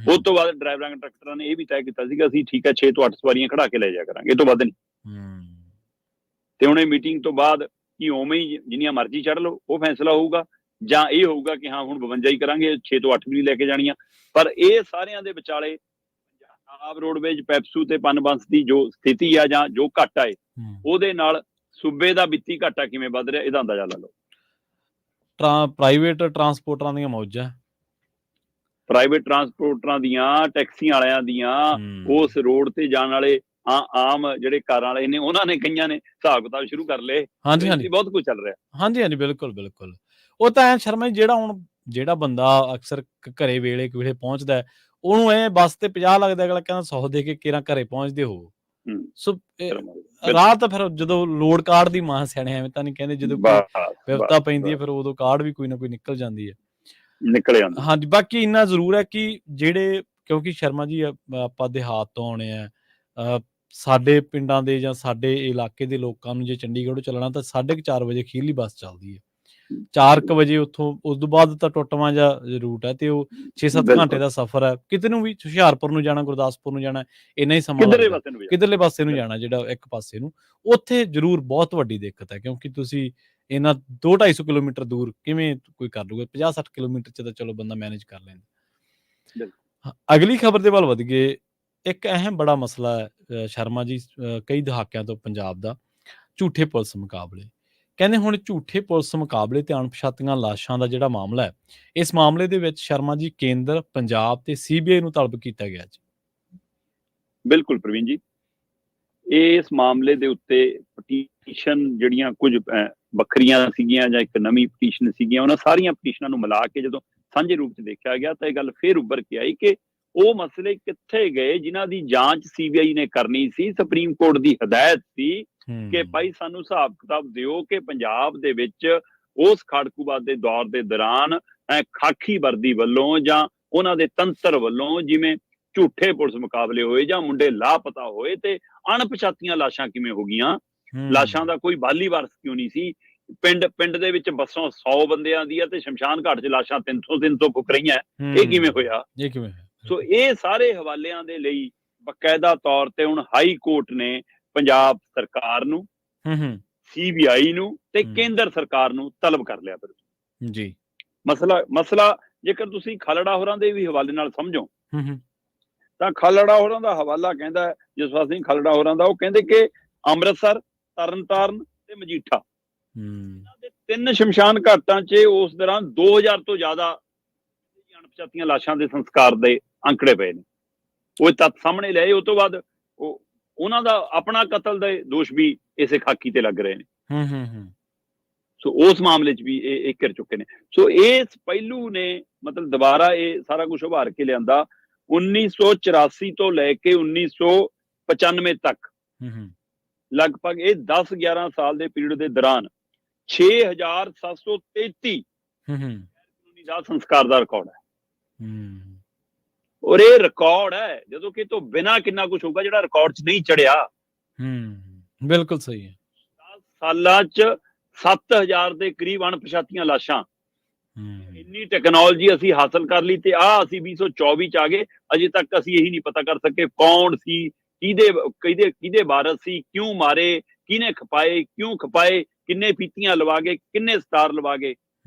ਉਸ ਤੋਂ ਬਾਅਦ ਡਰਾਈਵਰਾਂ ਕੰਡਕਟਰਾਂ ਨੇ ਇਹ ਵੀ ਤੈਅ ਕੀਤਾ ਸੀਗਾ ਅਸੀਂ ਠੀਕ ਹੈ 6 ਤੋਂ 8 ਸਵਾਰੀਆਂ ਖੜਾ ਕੇ ਲੈ ਜਾ ਕਰਾਂਗੇ, ਇਹ ਤੋਂ ਵੱਧ ਨਹੀਂ। ਤੇ ਹੁਣ ਇਹ ਮੀਟਿੰਗ ਤੋਂ ਬਾਅਦ ਕੀ ਉਵੇਂ ਹੀ ਜਿੰਨੀਆਂ ਮਰਜ਼ੀ ਚੜ੍ਹ ਲਓ ਉਹ ਫੈਸਲਾ ਹੋਊਗਾ, ਜਾਂ ਇਹ ਹੋਊਗਾ ਕਿ ਹਾਂ ਹੁਣ 52 ਹੀ ਕਰਾਂਗੇ, 6 ਤੋਂ 8 ਵੀ ਨਹੀਂ ਲੈ ਕੇ ਜਾਣੀਆਂ। ਪਰ ਇਹ ਸਾਰਿਆਂ ਦੇ ਵਿਚਾਲੇ ਪੰਜਾਬ ਰੋਡਵੇਜ਼, ਪੈਪਸੂ ਤੇ ਪਨਬੰਸ ਦੀ ਜੋ ਸਥਿਤੀ ਆ ਜਾਂ ਜੋ ਘਾਟਾ ਹੈ, ਉਹਦੇ ਨਾਲ ਸੂਬੇ ਦਾ ਵਿੱਤੀ ਘਾਟਾ ਕਿਵੇਂ ਵੱਧ ਰਿਹਾ ਇਹਦਾ ਅੰਦਾਜ਼ਾ ਲਾ ਲਓ। ਪ੍ਰਾਈਵੇਟ ਟਰਾਂਸਪੋਰਟਰਾਂ ਦੀਆਂ ਮੌਜਾਂ, ਪ੍ਰਾਈਵੇਟ ਟਰਾਂਸਪੋਰਟਰਾਂ ਦੀਆਂ, ਟੈਕਸੀਆਂ ਵਾਲਿਆਂ ਦੀਆਂ, ਉਸ ਰੋਡ ਤੇ ਜਾਣ ਵਾਲੇ ਆਮ ਜਿਹੜੇ ਕਾਰਾਂ ਵਾਲੇ ਨੇ, ਉਹਨਾਂ ਨੇ ਕਈਆਂ ਨੇ ਹਿਸਾਬ ਕਿਤਾਬ ਸ਼ੁਰੂ ਕਰ ਲਏ। ਹਾਂਜੀ ਹਾਂਜੀ, ਬਹੁਤ ਕੁਝ ਚੱਲ ਰਿਹਾ। ਹਾਂਜੀ ਹਾਂਜੀ, ਬਿਲਕੁਲ ਬਿਲਕੁਲ। ਉਹ ਤਾਂ ਐ ਸ਼ਰਮਾ ਜੀ, ਜਿਹੜਾ ਬੰਦਾ ਅਕਸਰ ਘਰੇ ਵੇਲੇ ਪਹੁੰਚਦਾ, ਉਹਨੂੰ ਇਹ ਬੱਸ ਤੇ 50 ਲੱਗਦਾ, ਅਗਲਾ ਕਹਿੰਦਾ 100 ਦੇ ਕੇ ਕੇਰਾਂ ਘਰੇ ਪਹੁੰਚਦੇ ਹੋ। ਸੋ ਰਾਹ ਤਾਂ ਫਿਰ ਜਦੋਂ ਲੋਡ ਕਾਰਡ ਦੀ ਮਾਂ ਸਿਆਣੇ ਐਵੇਂ ਤਾਂ ਨਹੀਂ ਕਹਿੰਦੇ, ਜਦੋਂ ਵਿਪਤਾ ਪੈਂਦੀ ਹੈ ਫਿਰ ਉਦੋਂ ਕਾਰਡ ਵੀ ਕੋਈ ਨਾ ਕੋਈ ਨਿਕਲ ਜਾਂਦੀ ਹੈ, ਨਿਕਲ ਜਾਂਦਾ। ਹਾਂਜੀ, ਬਾਕੀ ਇੰਨਾ ਜ਼ਰੂਰ ਹੈ ਕਿ ਜਿਹੜੇ, ਕਿਉਂਕਿ ਸ਼ਰਮਾ ਜੀ ਆਪਾਂ ਦੇਹਾਤ ਤੋਂ ਆਉਣੇ ਆ, ਸਾਡੇ ਪਿੰਡਾਂ ਦੇ ਜਾਂ ਸਾਡੇ ਇਲਾਕੇ ਦੇ ਲੋਕਾਂ ਨੂੰ ਜੇ ਚੰਡੀਗੜ੍ਹ ਚੱਲਣਾ ਤਾਂ 4:30 ਵਜੇ ਅਖੀਰਲੀ ਬੱਸ ਚੱਲਦੀ ਹੈ। 4 ਵਜੇ ਉੱਥੋਂ, ਉਸ ਤੋਂ ਬਾਅਦ ਤਾਂ ਟੁੱਟਵਾਂ ਜਿਹਾ ਰੂਟ ਹੈ ਤੇ ਉਹ 6-7 ਘੰਟੇ ਦਾ ਸਫ਼ਰ ਹੈ। ਕਿਤੇ ਨੂੰ ਵੀ ਹੁਸ਼ਿਆਰਪੁਰ ਨੂੰ ਜਾਣਾ, ਗੁਰਦਾਸਪੁਰ ਨੂੰ ਜਾਣਾ, ਇੰਨਾ ਹੀ ਸਮਾਂ ਕਿੱਧਰਲੇ ਪਾਸੇ ਨੂੰ ਜਾਣਾ, ਜਿਹੜਾ ਇੱਕ ਪਾਸੇ ਨੂੰ, ਉੱਥੇ ਜ਼ਰੂਰ ਬਹੁਤ ਵੱਡੀ ਦਿੱਕਤ ਹੈ। ਕਿਉਂਕਿ ਤੁਸੀਂ ਇਹਨਾਂ 200-250 ਕਿਲੋਮੀਟਰ ਦੂਰ ਕਿਵੇਂ ਕੋਈ ਕਰ ਲੂਗਾ? 50-60 ਕਿਲੋਮੀਟਰ 'ਚ ਤਾਂ ਚਲੋ ਬੰਦਾ ਮੈਨੇਜ ਕਰ ਲੈਂਦਾ। ਅਗਲੀ ਖਬਰ ਦੇ ਵੱਲ ਵਧ ਗਏ। ਇੱਕ ਅਹਿਮ ਬੜਾ ਮਸਲਾ ਹੈ ਸ਼ਰਮਾ ਜੀ, ਕਈ ਦਹਾਕਿਆਂ ਤੋਂ ਪੰਜਾਬ ਦਾ, ਝੂਠੇ ਪੁਲਿਸ ਮੁਕਾਬਲੇ। ਕਹਿੰਦੇ ਹੁਣ ਝੂਠੇ ਪੁਲਿਸ ਮੁਕਾਬਲੇ ਤੇ ਅਣਪਛਾਤੀਆਂ ਲਾਸ਼ਾਂ ਦਾ ਜਿਹੜਾ ਮਾਮਲਾ ਹੈ, ਇਸ ਮਾਮਲੇ ਦੇ ਵਿੱਚ ਸ਼ਰਮਾ ਜੀ ਕੇਂਦਰ, ਪੰਜਾਬ ਤੇ CBI ਨੂੰ ਤਲਬ ਕੀਤਾ ਗਿਆ ਜੀ। ਬਿਲਕੁਲ ਪ੍ਰਵੀਨ ਜੀ, ਇਸ ਮਾਮਲੇ ਦੇ ਉੱਤੇ ਪਟੀਸ਼ਨ ਜਿਹੜੀਆਂ ਕੁਝ ਵੱਖਰੀਆਂ ਸੀਗੀਆਂ ਜਾਂ ਇੱਕ ਨਵੀਂ ਪਟੀਸ਼ਨ ਸੀਗੀਆਂ, ਉਹਨਾਂ ਸਾਰੀਆਂ ਪਟੀਸ਼ਨਾਂ ਨੂੰ ਮਿਲਾ ਕੇ ਜਦੋਂ ਸਾਂਝੇ ਰੂਪ 'ਚ ਦੇਖਿਆ ਗਿਆ ਤਾਂ ਇਹ ਗੱਲ ਫੇਰ ਉੱਭਰ ਕੇ ਆਈ ਕਿ ਉਹ ਮਸਲੇ ਕਿੱਥੇ ਗਏ ਜਿਨ੍ਹਾਂ ਦੀ ਜਾਂਚ CBI ਨੇ ਕਰਨੀ ਸੀ। ਸੁਪਰੀਮ ਕੋਰਟ ਦੀ ਹਦਾਇਤ ਸੀ ਕਿ ਭਾਈ ਸਾਨੂੰ ਹਿਸਾਬ ਕਿਤਾਬ ਦਿਓ ਕਿ ਪੰਜਾਬ ਦੇ ਵਿੱਚ ਉਸ ਖਾੜਕੂਵਾਦ ਦੇ ਦੌਰ ਦੇ ਦੌਰਾਨ ਖਾਕੀ ਵਰਦੀ ਵੱਲੋਂ ਜਾਂ ਉਹਨਾਂ ਦੇ ਤੰਤਰ ਵੱਲੋਂ ਜਿਵੇਂ ਝੂਠੇ ਪੁਲਿਸ ਮੁਕਾਬਲੇ ਹੋਏ ਜਾਂ ਮੁੰਡੇ ਲਾਪਤਾ ਹੋਏ ਤੇ ਅਣਪਛਾਤੀਆਂ ਲਾਸ਼ਾਂ ਕਿਵੇਂ ਹੋ ਗਈਆਂ, ਲਾਸ਼ਾਂ ਦਾ ਕੋਈ ਬਾਲੀ ਵਾਰਸ ਕਿਉਂ ਨਹੀਂ ਸੀ। ਪਿੰਡ ਦੇ ਵਿੱਚ ਬੱਸੋਂ 100 ਬੰਦਿਆਂ ਦੀ ਆ ਤੇ ਸ਼ਮਸ਼ਾਨ ਘਾਟ 'ਚ ਲਾਸ਼ਾਂ 300 ਫੁੱਕ ਰਹੀਆਂ, ਇਹ ਕਿਵੇਂ ਹੋਇਆ? ਸੋ ਇਹ ਸਾਰੇ ਹਵਾਲਿਆਂ ਦੇ ਲਈ ਬਕਾਇਦਾ ਤੌਰ ਤੇ ਹੁਣ ਹਾਈ ਕੋਰਟ ਨੇ ਪੰਜਾਬ ਸਰਕਾਰ ਨੂੰ, ਹੂੰ CBI ਨੂੰ ਤੇ ਹੂੰ ਕੇਂਦਰ ਸਰਕਾਰ ਨੂੰ ਤਲਬ ਕਰ ਲਿਆ ਫਿਰ। ਜੀ ਮਸਲਾ ਜੇਕਰ ਤੁਸੀਂ ਖਾਲੜਾ ਹੋਰਾਂ ਦੇ ਵੀ ਹਵਾਲੇ ਨਾਲ ਸਮਝੋ ਹੂੰ ਤਾਂ ਖਾਲੜਾ ਹੋਰਾਂ ਦਾ ਹਵਾਲਾ ਕਹਿੰਦਾ ਹੈ, ਜਸਵੰਤ ਸਿੰਘ ਖਾਲੜਾ ਹੋਰਾਂ ਦਾ, ਉਹ ਕਹਿੰਦੇ ਕਿ ਅੰਮ੍ਰਿਤਸਰ, ਤਰਨਤਾਰਨ ਤੇ ਮਜੀਠਾ ਦੇ 3 ਸ਼ਮਸ਼ਾਨ ਘਾਟਾਂ 'ਚ ਉਸ ਦੌਰਾਨ 2000 ਤੋਂ ਜ਼ਿਆਦਾ ਅਣਪਛਾਤੀਆਂ ਲਾਸ਼ਾਂ ਦੇ ਸੰਸਕਾਰ ਦੇ ਅੰਕੜੇ ਪਏ ਨੇ। ਉਹ ਤੱਥ ਸਾਹਮਣੇ ਲਿਆਏ। ਉਸ ਤੋਂ ਬਾਅਦ ਉਹਨਾਂ ਦਾ ਆਪਣਾ ਕਤਲ ਦੇ ਦੋਸ਼ ਵੀ ਇਸੇ ਖਾਕੀ ਤੇ ਲੱਗ ਰਹੇ ਨੇ। ਸੋ ਉਸ ਮਾਮਲੇ 'ਚ ਵੀ ਇਹ ਘਿਰ ਚੁੱਕੇ ਨੇ। ਸੋ ਇਸ ਪਹਿਲੂ ਨੇ ਮਤਲਬ ਦੁਬਾਰਾ ਇਹ ਸਾਰਾ ਕੁਝ ਉਭਾਰ ਕੇ ਲਿਆਂਦਾ। 1984 ਤੋਂ ਲੈ ਕੇ 1995 ਤੱਕ ਲਗਭਗ ਇਹ 10-11 ਸਾਲ ਦੇ ਪੀਰੀਅਡ ਦੇ ਦੌਰਾਨ 6733 ਕਾਨੂੰਨੀ ਦਾਹ ਸੰਸਕਾਰ ਦਾ ਰਿਕਾਰਡ ਹੈ। ਔਰ ਇਹ ਰਿਕਾਰਡ ਹੈ, ਜਦੋਂ ਕਿ ਤੋਂ ਬਿਨਾਂ ਕਿੰਨਾ ਕੁਝ ਹੋਊਗਾ ਜਿਹੜਾ ਰਿਕਾਰਡ 'ਚ ਨਹੀਂ ਚੜਿਆ। ਬਿਲਕੁਲ ਸਹੀ ਹੈ। 10 ਸਾਲਾਂ 'ਚ 7000 ਦੇ ਕਰੀਬ ਅਣਪਛਾਤੀਆਂ ਲਾਸ਼ਾਂ। ਇੰਨੀ ਟੈਕਨੋਲੋਜੀ ਅਸੀਂ ਹਾਸਲ ਕਰ ਲਈ ਤੇ ਅਸੀਂ 2024 ਚ ਆ ਗਏ, ਅਜੇ ਤੱਕ ਅਸੀਂ ਇਹੀ ਨਹੀਂ ਪਤਾ ਕਰ ਸਕੇ ਕੌਣ ਸੀ, ਕਿਹਦੇ ਵਾਰਸ ਸੀ, ਕਿਉਂ ਮਾਰੇ, ਕਿਹਨੇ ਖਪਾਏ, ਕਿਉਂ ਖਪਾਏ, ਕਿੰਨੇ ਪੀਤੀਆਂ ਲਵਾ ਗਏ, ਕਿੰਨੇ ਸਟਾਰ ਲਵਾ ਗਏ।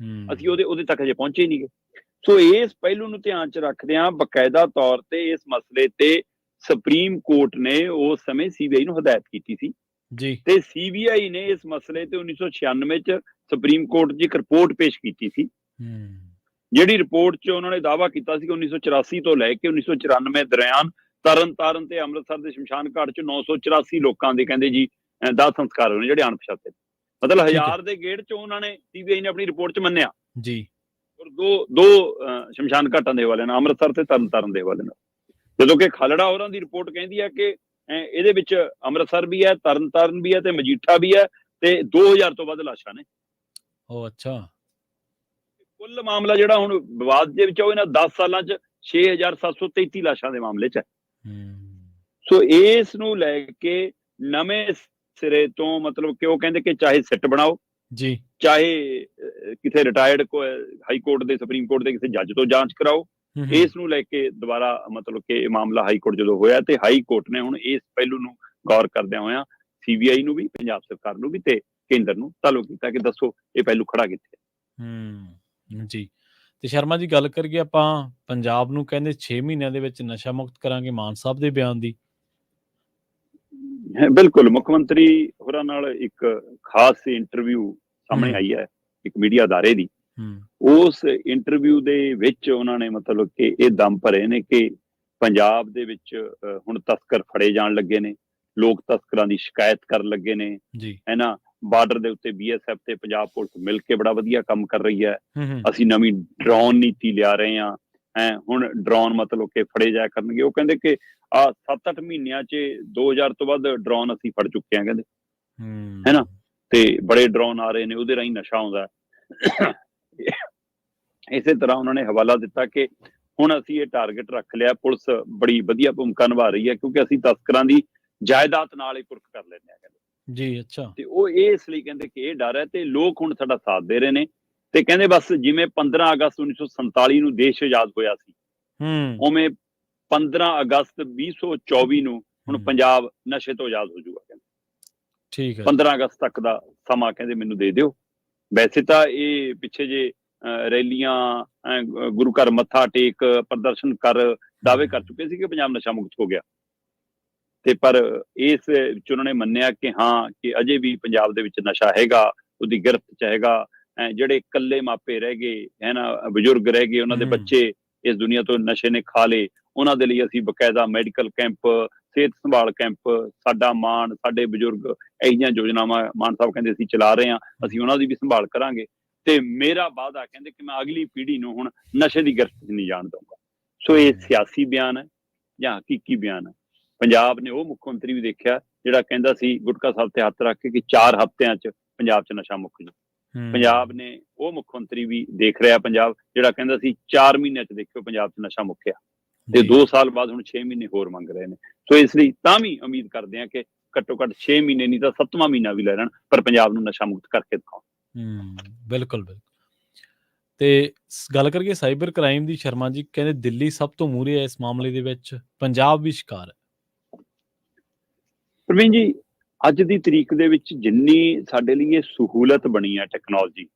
ਅਸੀਂ ਉਹਦੇ ਤੱਕ ਅਜੇ ਪਹੁੰਚੇ ਨਹੀਂ ਗਏ। ਸੋ ਇਸ ਪਹਿਲੂ ਨੂੰ ਧਿਆਨ ਚ ਰੱਖਦਿਆਂ ਬਕਾਇਦਾ ਤੌਰ ਤੇ ਇਸ ਮਸਲੇ ਤੇ ਸੁਪਰੀਮ ਕੋਰਟ ਨੇ ਉਸ ਸਮੇਂ CBI ਨੂੰ ਹਦਾਇਤ ਕੀਤੀ ਸੀ ਜੀ ਤੇ CBI ਨੇ ਇਸ ਮਸਲੇ ਤੇ 1996 ਚ ਸੁਪਰੀਮ ਕੋਰਟ 'ਚ ਇੱਕ ਰਿਪੋਰਟ ਪੇਸ਼ ਕੀਤੀ ਸੀ, ਜਿਹੜੀ ਰਿਪੋਰਟ 'ਚ ਉਹਨਾਂ ਨੇ ਦਾਅਵਾ ਕੀਤਾ ਸੀ ਕਿ 1984 ਤੋਂ ਲੈ ਕੇ 1994 ਦਰਮਿਆਨ ਤਰਨਤਾਰਨ ਤੇ ਅੰਮ੍ਰਿਤਸਰ ਦੇ ਸ਼ਮਸ਼ਾਨ ਘਾਟ 'ਚ 984 ਲੋਕਾਂ ਦੇ ਕਹਿੰਦੇ ਜੀ ਦਾਹ ਸੰਸਕਾਰ ਹੋਣੇ ਜਿਹੜੇ ਅਣਪਛਾਤੇ। ਮਤਲਬ 1000 ਦੇ ਗੇੜ 'ਚ ਉਹਨਾਂ ਨੇ CBI ਨੇ ਆਪਣੀ ਰਿਪੋਰਟ 'ਚ ਮੰਨਿਆ ਜੀ। ਔਰ ਦੋ ਸ਼ਮਸ਼ਾਨ ਘਾਟਾਂ ਦੇ ਹਵਾਲੇ ਨਾਲ, ਅੰਮ੍ਰਿਤਸਰ ਤੇ ਤਰਨਤਾਰਨ ਦੇ ਹਵਾਲੇ ਨਾਲ। ਜਦੋਂ ਕਿ ਖਾਲੜਾ ਹੋਰਾਂ ਦੀ ਰਿਪੋਰਟ ਕਹਿੰਦੀ ਹੈ ਕਿ ਇਹਦੇ ਵਿੱਚ ਅੰਮ੍ਰਿਤਸਰ ਵੀ ਹੈ, ਤਰਨਤਾਰਨ ਵੀ ਹੈ ਤੇ ਮਜੀਠਾ ਵੀ ਹੈ ਤੇ 2000 ਤੋਂ ਵੱਧ ਲਾਸ਼ਾਂ ਨੇ। ਉਹ ਅੱਛਾ। ਕੁੱਲ ਮਾਮਲਾ ਜਿਹੜਾ ਹੁਣ ਵਿਵਾਦ ਦੇ ਵਿੱਚ ਉਹ ਇਹਨਾਂ 10 ਸਾਲਾਂ 'ਚ 6733 ਲਾਸ਼ਾਂ ਦੇ ਮਾਮਲੇ 'ਚ ਹੈ। ਸੋ ਇਸ ਨੂੰ ਲੈ ਕੇ ਨਵੇਂ ਸਿਰੇ ਤੋਂ ਮਤਲਬ ਕਿ ਉਹ ਕਹਿੰਦੇ ਕਿ ਚਾਹੇ ਸਿੱਟ ਬਣਾਓ ਜੀ, ਚਾਹੇ ਕਿਸੇ ਰਿਟਾਇਰਡ ਹਾਈ ਕੋਰਟ ਦੇ, ਸੁਪਰੀਮ ਕੋਰਟ ਦੇ ਕਿਸੇ ਜੱਜ ਤੋਂ ਜਾਂਚ ਕਰਾਓ। ਇਸ ਨੂੰ ਲੈ ਕੇ ਦੁਬਾਰਾ ਮਤਲਬ ਕਿ ਇਹ ਮਾਮਲਾ ਹਾਈ ਕੋਰਟ ਜਦੋਂ ਹੋਇਆ ਤੇ ਹਾਈ ਕੋਰਟ ਨੇ ਹੁਣ ਇਸ ਪਹਿਲੂ ਨੂੰ ਗੌਰ ਕਰਦਿਆਂ ਹੋਇਆਂ CBI ਨੂੰ ਵੀ, ਪੰਜਾਬ ਸਰਕਾਰ ਨੂੰ ਵੀ ਤੇ ਕੇਂਦਰ ਨੂੰ ਤਲਬ ਕੀਤਾ ਕਿ ਦੱਸੋ ਇਹ ਪਹਿਲੂ ਖੜਾ ਕਿੱਥੇ ਹੈ। ਜੀ। ਤੇ ਸ਼ਰਮਾ ਜੀ, ਗੱਲ ਕਰੀਏ ਆਪਾਂ ਪੰਜਾਬ ਨੂੰ ਕਹਿੰਦੇ 6 ਮਹੀਨਿਆਂ ਦੇ ਵਿੱਚ ਨਸ਼ਾ ਮੁਕਤ ਕਰਾਂਗੇ, ਮਾਨ ਸਾਹਿਬ ਦੇ ਬਿਆਨ ਦੀ। ਬਿਲਕੁਲ, ਮੁੱਖ ਮੰਤਰੀ ਹੋਰਾਂ ਨਾਲ ਇੱਕ ਖਾਸ ਇੰਟਰਵਿਊ ਸਾਹਮਣੇ ਆਈ ਹੈ ਇੱਕ ਮੀਡੀਆ ਅਦਾਰੇ ਦੀ। ਉਸ ਇੰਟਰਵਿਊ ਦੇ ਵਿੱਚ ਉਹਨਾਂ ਨੇ ਮਤਲਬ ਕਿ ਇਹ ਦਮ ਭਰੇ ਨੇ ਕਿ ਪੰਜਾਬ ਦੇ ਵਿੱਚ ਹੁਣ ਤਸਕਰ ਫੜੇ ਜਾਣ ਲੱਗੇ ਨੇ, ਲੋਕ ਤਸਕਰਾਂ ਦੀ ਸ਼ਿਕਾਇਤ ਕਰਨ ਲੱਗੇ ਨੇ ਜੀ, ਹੈ ਨਾ। ਬਾਰਡਰ ਦੇ ਉੱਤੇ BSF ਤੇ ਪੰਜਾਬ ਪੁਲਿਸ ਮਿਲ ਕੇ ਬੜਾ ਵਧੀਆ ਕੰਮ ਕਰ ਰਹੀ ਹੈ। ਅਸੀਂ ਨਵੀਂ ਡਰੋਨ ਨੀਤੀ ਲਿਆ ਰਹੇ ਹਾਂ। ਹੁਣ ਡਰੋਨ ਮਤਲਬ ਕਿ ਫੜੇ ਜਾਇਆ ਕਰਨਗੇ। ਉਹ ਕਹਿੰਦੇ ਕਿ 7-8 ਮਹੀਨਿਆਂ 'ਚ 2000 ਤੋਂ ਵੱਧ ਡਰੋਨ ਅਸੀਂ ਫੜ ਚੁੱਕੇ ਹਾਂ ਕਹਿੰਦੇ, ਹੈ ਨਾ। ਤੇ ਬੜੇ ਡਰੋਨ ਆ ਰਹੇ ਨੇ, ਉਹਦੇ ਰਾਹੀਂ ਨਸ਼ਾ ਆਉਂਦਾ। ਇਸੇ ਤਰ੍ਹਾਂ ਉਹਨਾਂ ਨੇ ਹਵਾਲਾ ਦਿੱਤਾ ਕਿ ਹੁਣ ਅਸੀਂ ਇਹ ਟਾਰਗੇਟ ਰੱਖ ਲਿਆ, ਪੁਲਿਸ ਬੜੀ ਵਧੀਆ ਭੂਮਿਕਾ ਨਿਭਾ ਰਹੀ ਹੈ ਕਿਉਂਕਿ ਅਸੀਂ ਤਸਕਰਾਂ ਦੀ ਜਾਇਦਾਦ ਨਾਲ ਹੀ ਪੁਰਖ ਕਰ ਲੈਂਦੇ ਹਾਂ ਕਹਿੰਦੇ ਜੀ। ਅੱਛਾ। ਤੇ ਉਹ ਇਸ ਲਈ ਕਹਿੰਦੇ ਕਿ ਇਹ ਡਰ ਹੈ ਤੇ ਲੋਕ ਹੁਣ ਸਾਡਾ ਸਾਥ ਦੇ ਰਹੇ ਨੇ ਤੇ ਕਹਿੰਦੇ ਬਸ ਜਿਵੇਂ 15 ਅਗਸਤ 1947 ਨੂੰ ਦੇਸ਼ ਆਜ਼ਾਦ ਹੋਇਆ ਸੀ, ਉਵੇਂ 15 ਅਗਸਤ 2024 ਨੂੰ ਹੁਣ ਪੰਜਾਬ ਨਸ਼ੇ ਤੋਂ ਆਜ਼ਾਦ ਹੋ ਜਾਊਗਾ ਕਹਿੰਦੇ। ਠੀਕ ਹੈ। 15 ਅਗਸਤ ਤੱਕ ਦਾ ਸਮਾਂ ਕਹਿੰਦੇ ਮੈਨੂੰ ਦੇ ਦਿਓ। ਵੈਸੇ ਤਾਂ ਇਹ ਪਿੱਛੇ ਜੇ ਰੈਲੀਆਂ, ਗੁਰੂ ਘਰ ਮੱਥਾ ਟੇਕ, ਪ੍ਰਦਰਸ਼ਨ ਕਰ ਦਾਅਵੇ ਕਰ ਚੁੱਕੇ ਸੀ ਕਿ ਪੰਜਾਬ ਨਸ਼ਾ ਮੁਕਤ ਹੋ ਗਿਆ ਤੇ ਪਰ ਇਸ ਵਿੱਚ ਉਹਨਾਂ ਨੇ ਮੰਨਿਆ ਕਿ ਹਾਂ ਕਿ ਅਜੇ ਵੀ ਪੰਜਾਬ ਦੇ ਵਿੱਚ ਨਸ਼ਾ ਹੈਗਾ, ਉਹਦੀ ਗਿਰਫਤ 'ਚ ਹੈਗਾ। ਜਿਹੜੇ ਇਕੱਲੇ ਮਾਪੇ ਰਹਿ ਗਏ ਹੈ ਨਾ, ਬਜ਼ੁਰਗ ਰਹਿ ਗਏ, ਉਹਨਾਂ ਦੇ ਬੱਚੇ ਇਸ ਦੁਨੀਆ ਤੋਂ ਨਸ਼ੇ ਨੇ ਖਾ ਲਏ, ਉਹਨਾਂ ਦੇ ਲਈ ਅਸੀਂ ਬਕਾਇਦਾ ਮੈਡੀਕਲ ਕੈਂਪ, ਸਿਹਤ ਸੰਭਾਲ ਕੈਂਪ, ਸਾਡਾ ਮਾਣ, ਸਾਡੇ ਬਜ਼ੁਰਗ, ਇਹੋ ਜਿਹੀਆਂ ਯੋਜਨਾਵਾਂ ਮਾਨ ਸਾਹਿਬ ਕਹਿੰਦੇ ਅਸੀਂ ਚਲਾ ਰਹੇ ਹਾਂ, ਅਸੀਂ ਉਹਨਾਂ ਦੀ ਵੀ ਸੰਭਾਲ ਕਰਾਂਗੇ। ਤੇ ਮੇਰਾ ਵਾਅਦਾ ਕਹਿੰਦੇ ਕਿ ਮੈਂ ਅਗਲੀ ਪੀੜ੍ਹੀ ਨੂੰ ਹੁਣ ਨਸ਼ੇ ਦੀ ਗਿਰਫਤ 'ਚ ਨਹੀਂ ਜਾਣ ਦਊਂਗਾ। ਸੋ ਇਹ ਸਿਆਸੀ ਬਿਆਨ ਹੈ ਜਾਂ ਹਕੀਕੀ ਬਿਆਨ ਹੈ? ਪੰਜਾਬ ਨੇ ਉਹ ਮੁੱਖ ਮੰਤਰੀ ਵੀ ਦੇਖਿਆ ਜਿਹੜਾ ਕਹਿੰਦਾ ਸੀ ਗੁਟਕਾ ਸਾਹਿਬ ਤੇ ਹੱਥ ਰੱਖ ਕੇ ਕਿ 4 ਹਫ਼ਤਿਆਂ 'ਚ ਪੰਜਾਬ 'ਚ ਨਸ਼ਾ ਮੁੱਕ ਜੂ। ਪੰਜਾਬ ਨੇ ਉਹ ਮੁੱਖ ਮੰਤਰੀ ਵੀ ਦੇਖ ਰਿਹਾ ਪੰਜਾਬ ਜਿਹੜਾ ਕਹਿੰਦਾ ਸੀ 4 ਮਹੀਨਿਆਂ 'ਚ ਦੇਖਿਓ ਪੰਜਾਬ 'ਚ ਨਸ਼ਾ ਮੁੱਕਿਆ ਤੇ 2 ਸਾਲ ਬਾਅਦ ਹੁਣ 6 ਮਹੀਨੇ ਹੋਰ ਮੰਗ ਰਹੇ ਨੇ। ਸੋ ਇਸ ਲਈ ਤਾਂ ਵੀ ਉਮੀਦ ਕਰਦੇ ਹਾਂ ਕਿ ਘੱਟੋ ਘੱਟ 6 ਮਹੀਨੇ ਨਹੀਂ ਤਾਂ 7ਵਾਂ ਮਹੀਨਾ ਵੀ ਲੈ ਲੈਣ ਪਰ ਪੰਜਾਬ ਨੂੰ ਨਸ਼ਾ ਮੁਕਤ ਕਰਕੇ ਦਿਖਾਉਣ। ਬਿਲਕੁਲ ਬਿਲਕੁਲ। ਤੇ ਗੱਲ ਕਰੀਏ ਸਾਈਬਰ ਕ੍ਰਾਈਮ ਦੀ, ਸ਼ਰਮਾ ਜੀ ਕਹਿੰਦੇ ਦਿੱਲੀ ਸਭ ਤੋਂ ਮੂਹਰੇ ਹੈ ਇਸ ਮਾਮਲੇ ਦੇ ਵਿੱਚ, ਪੰਜਾਬ ਵੀ ਸ਼ਿਕਾਰ ਹੈ। ਪ੍ਰਵੀਨ ਜੀ, ਅੱਜ ਦੀ ਤਰੀਕ ਦੇ ਵਿੱਚ ਜਿੰਨੀ ਸਾਡੇ ਲਈ ਇਹ ਸਹੂਲਤ ਬਣੀ ਹੈ ਟੈਕਨੋਲੋਜੀ,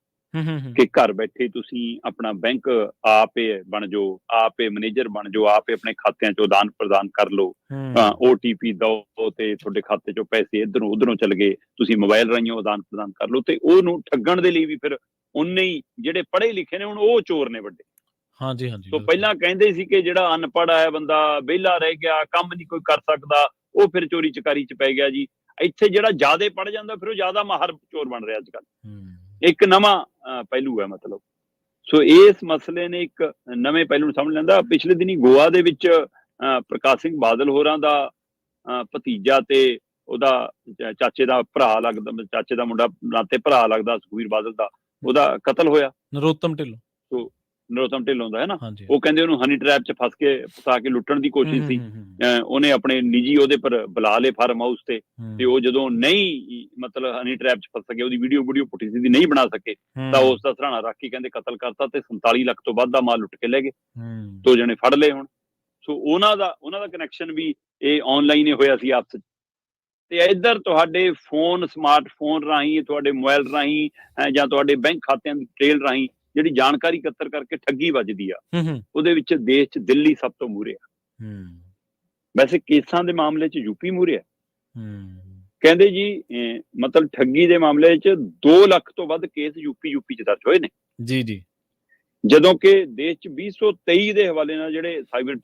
ਕਿ ਘਰ ਬੈਠੇ ਤੁਸੀਂ ਆਪਣਾ ਬੈਂਕ ਆਪੇ ਬਣ ਜਾਓ, ਆਪੇ ਮੈਨੇਜਰ ਬਣ ਜਾਓ, ਆਪੇ ਆਪਣੇ ਖਾਤਿਆਂ ਚੋਂ ਦਾਨ ਪ੍ਰਦਾਨ ਕਰ ਲਓ, OTP ਦਿਓ ਤੇ ਤੁਹਾਡੇ ਖਾਤੇ ਚੋਂ ਪੈਸੇ ਇੱਧਰੋਂ ਉੱਧਰੋਂ ਚਲ ਗਏ, ਤੁਸੀਂ ਮੋਬਾਈਲ ਰਾਹੀਂ ਦਾਨ ਪ੍ਰਦਾਨ ਕਰ ਲਓ। ਤੇ ਉਹਨੂੰ ਠੱਗਣ ਦੇ ਲਈ ਵੀ ਫਿਰ ਉਨੇ ਹੀ ਜਿਹੜੇ ਪੜ੍ਹੇ ਲਿਖੇ ਨੇ ਹੁਣ ਉਹ ਚੋਰ ਨੇ ਵੱਡੇ। ਹਾਂਜੀ ਹਾਂਜੀ। ਸੋ ਪਹਿਲਾਂ ਕਹਿੰਦੇ ਸੀ ਕਿ ਜਿਹੜਾ ਅਨਪੜ੍ਹ ਹੈ ਬੰਦਾ, ਵਿਹਲਾ ਰਹਿ ਗਿਆ, ਕੰਮ ਨਹੀਂ ਕੋਈ ਕਰ ਸਕਦਾ, ਉਹ ਫਿਰ ਚੋਰੀ ਚਕਾਰੀ ਚ ਪੈ ਗਿਆ ਜੀ। ਇੱਥੇ ਜਿਹੜਾ ਜ਼ਿਆਦਾ ਪੜ੍ਹ ਜਾਂਦਾ ਫਿਰ ਉਹ ਜ਼ਿਆਦਾ ਮਾਹਰ ਚੋਰ ਬਣ ਰਿਹਾ ਅੱਜ ਕੱਲ੍ਹ। ਇੱਕ ਨਵਾਂ ਪਹਿਲੂ ਹੈ ਮਤਲਬ। ਸੋ ਇਸ ਮਸਲੇ ਨੇ ਇੱਕ ਨਵੇਂ ਪਹਿਲੂ ਨੂੰ ਸਮਝ ਲੈਂਦਾ। ਪਿਛਲੇ ਦਿਨੀ ਗੋਆ ਦੇ ਵਿੱਚ ਪ੍ਰਕਾਸ਼ ਸਿੰਘ ਬਾਦਲ ਹੋਰਾਂ ਦਾ ਭਤੀਜਾ ਤੇ ਉਹਦਾ ਚਾਚੇ ਦਾ ਭਰਾ ਲੱਗਦਾ, ਚਾਚੇ ਦਾ ਮੁੰਡਾ ਨਾਤੇ ਭਰਾ ਲੱਗਦਾ, ਸੁਖਬੀਰ ਬਾਦਲ ਦਾ, ਉਹਦਾ ਕਤਲ ਹੋਇਆ। ਨਰੋਤਮ ਢਿੱਲੋਂ ਢਿੱਲੋਂ ਦਾ ਹੈ ਨਾ। ਉਹ ਕਹਿੰਦੇ ਉਹਨੂੰ ਹਨੀ ਟਰੈਪ ਚ ਫਸਾ ਕੇ ਲੁੱਟਣ ਦੀ ਕੋਸ਼ਿਸ਼ ਸੀ। ਉਹਨੇ ਆਪਣੇ ਨਿੱਜੀ ਉਹਦੇ ਪਰ ਬੁਲਾ ਲਏ ਫਾਰਮ ਹਾਊਸ ਤੇ ਉਹ ਜਦੋਂ ਨਹੀਂ ਮਤਲਬ ਹਨੀ ਟਰੈਪ ਚ ਫਸ ਸਕੇ, ਉਹਦੀ ਵੀਡੀਓ ਪੁੱਠੀ ਸਿੱਧੀ ਨਹੀਂ ਬਣਾ ਸਕੇ, ਤਾਂ ਉਸ ਦਾ ਸਰਾਣਾ ਰੱਖ ਕੇ ਕਹਿੰਦੇ ਕਤਲ ਕਰਤਾ ਤੇ 47 ਲੱਖ ਤੋਂ ਵੱਧ ਦਾ ਮਾਲ ਲੁੱਟ ਕੇ ਲੈ ਗਏ। 2 ਜਣੇ ਫੜ ਲਏ ਹੁਣ। ਸੋ ਉਹਨਾਂ ਦਾ ਕਨੈਕਸ਼ਨ ਵੀ ਇਹ ਆਨਲਾਈਨ ਹੀ ਹੋਇਆ ਸੀ ਆਪਸ ਚ। ਤੇ ਇੱਧਰ ਤੁਹਾਡੇ ਫੋਨ, ਸਮਾਰਟਫੋਨ ਰਾਹੀਂ, ਤੁਹਾਡੇ ਮੋਬਾਈਲ ਰਾਹੀਂ ਜਾਂ ਤੁਹਾਡੇ ਬੈਂਕ ਖਾਤਿਆਂ ਦੀ ਡਿਟੇਲ ਰਾਹੀਂ ਜਿਹੜੀ ਜਾਣਕਾਰੀ ਇਕੱਤਰ ਕਰਕੇ ਠੱਗੀ ਵੱਜਦੀ ਆ, ਉਹਦੇ ਵਿੱਚ ਦੇਸ਼ ਚ ਦਿੱਲੀ ਸਭ ਤੋਂ ਮੂਹਰੇ ਆ। ਵੈਸੇ ਕੇਸਾਂ ਦੇ ਮਾਮਲੇ ਚ ਯੂਪੀ ਮੂਹਰੇ ਆ। ਕਹਿੰਦੇ ਜੀ ਮਤਲਬ ਠੱਗੀ ਦੇ ਮਾਮਲੇ ਚ 2 ਲੱਖ ਤੋਂ ਵੱਧ ਕੇਸ ਯੂਪੀ ਚ ਦਰਜ ਹੋਏ ਨੇ ਜੀ। ਜਦੋਂ ਕਿ ਦੇਸ਼ ਚ 2023 ਦੇ ਹਵਾਲੇ ਨਾਲ ਜਿਹੜੇ ਸਾਈਬਰ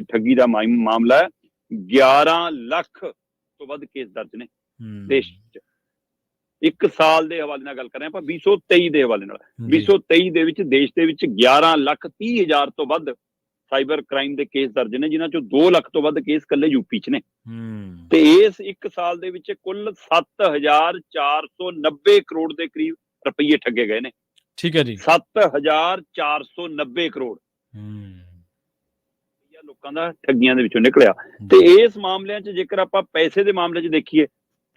ਠੱਗੀ ਦਾ ਮਾਮਲਾ ਹੈ, 11 ਲੱਖ ਤੋਂ ਵੱਧ ਕੇਸ ਦਰਜ ਨੇ ਦੇਸ਼ ਚ। 1 ਸਾਲ ਦੇ ਹਵਾਲੇ ਨਾਲ ਗੱਲ ਕਰ ਰਹੇ ਆਪਾਂ 2023 ਦੇ ਹਵਾਲੇ ਨਾਲ। 2023 ਦੇ ਵਿੱਚ ਦੇਸ਼ ਦੇ ਵਿੱਚ 11,30,000 ਤੋਂ ਵੱਧ ਸਾਈਬਰ ਕ੍ਰਾਈਮ ਦੇ ਕੇਸ ਦਰਜ ਨੇ, ਜਿਨ੍ਹਾਂ ਚੋਂ 2 ਲੱਖ ਤੋਂ ਵੱਧ ਕੇਸ ਇਕੱਲੇ ਯੂਪੀ ਚ ਨੇ। ਤੇ ਇਸ 1 ਸਾਲ ਦੇ ਵਿੱਚ ਕੁੱਲ 7,490 ਕਰੋੜ ਦੇ ਕਰੀਬ ਰੁਪਈਏ ਠੱਗੇ ਗਏ ਨੇ। ਠੀਕ ਹੈ ਜੀ। 7,490 ਕਰੋੜ ਲੋਕਾਂ ਦਾ ਠੱਗੀਆਂ ਦੇ ਵਿੱਚੋਂ ਨਿਕਲਿਆ। ਤੇ ਇਸ ਮਾਮਲਿਆਂ ਚ ਜੇਕਰ ਆਪਾਂ ਪੈਸੇ ਦੇ ਮਾਮਲੇ ਚ ਦੇਖੀਏ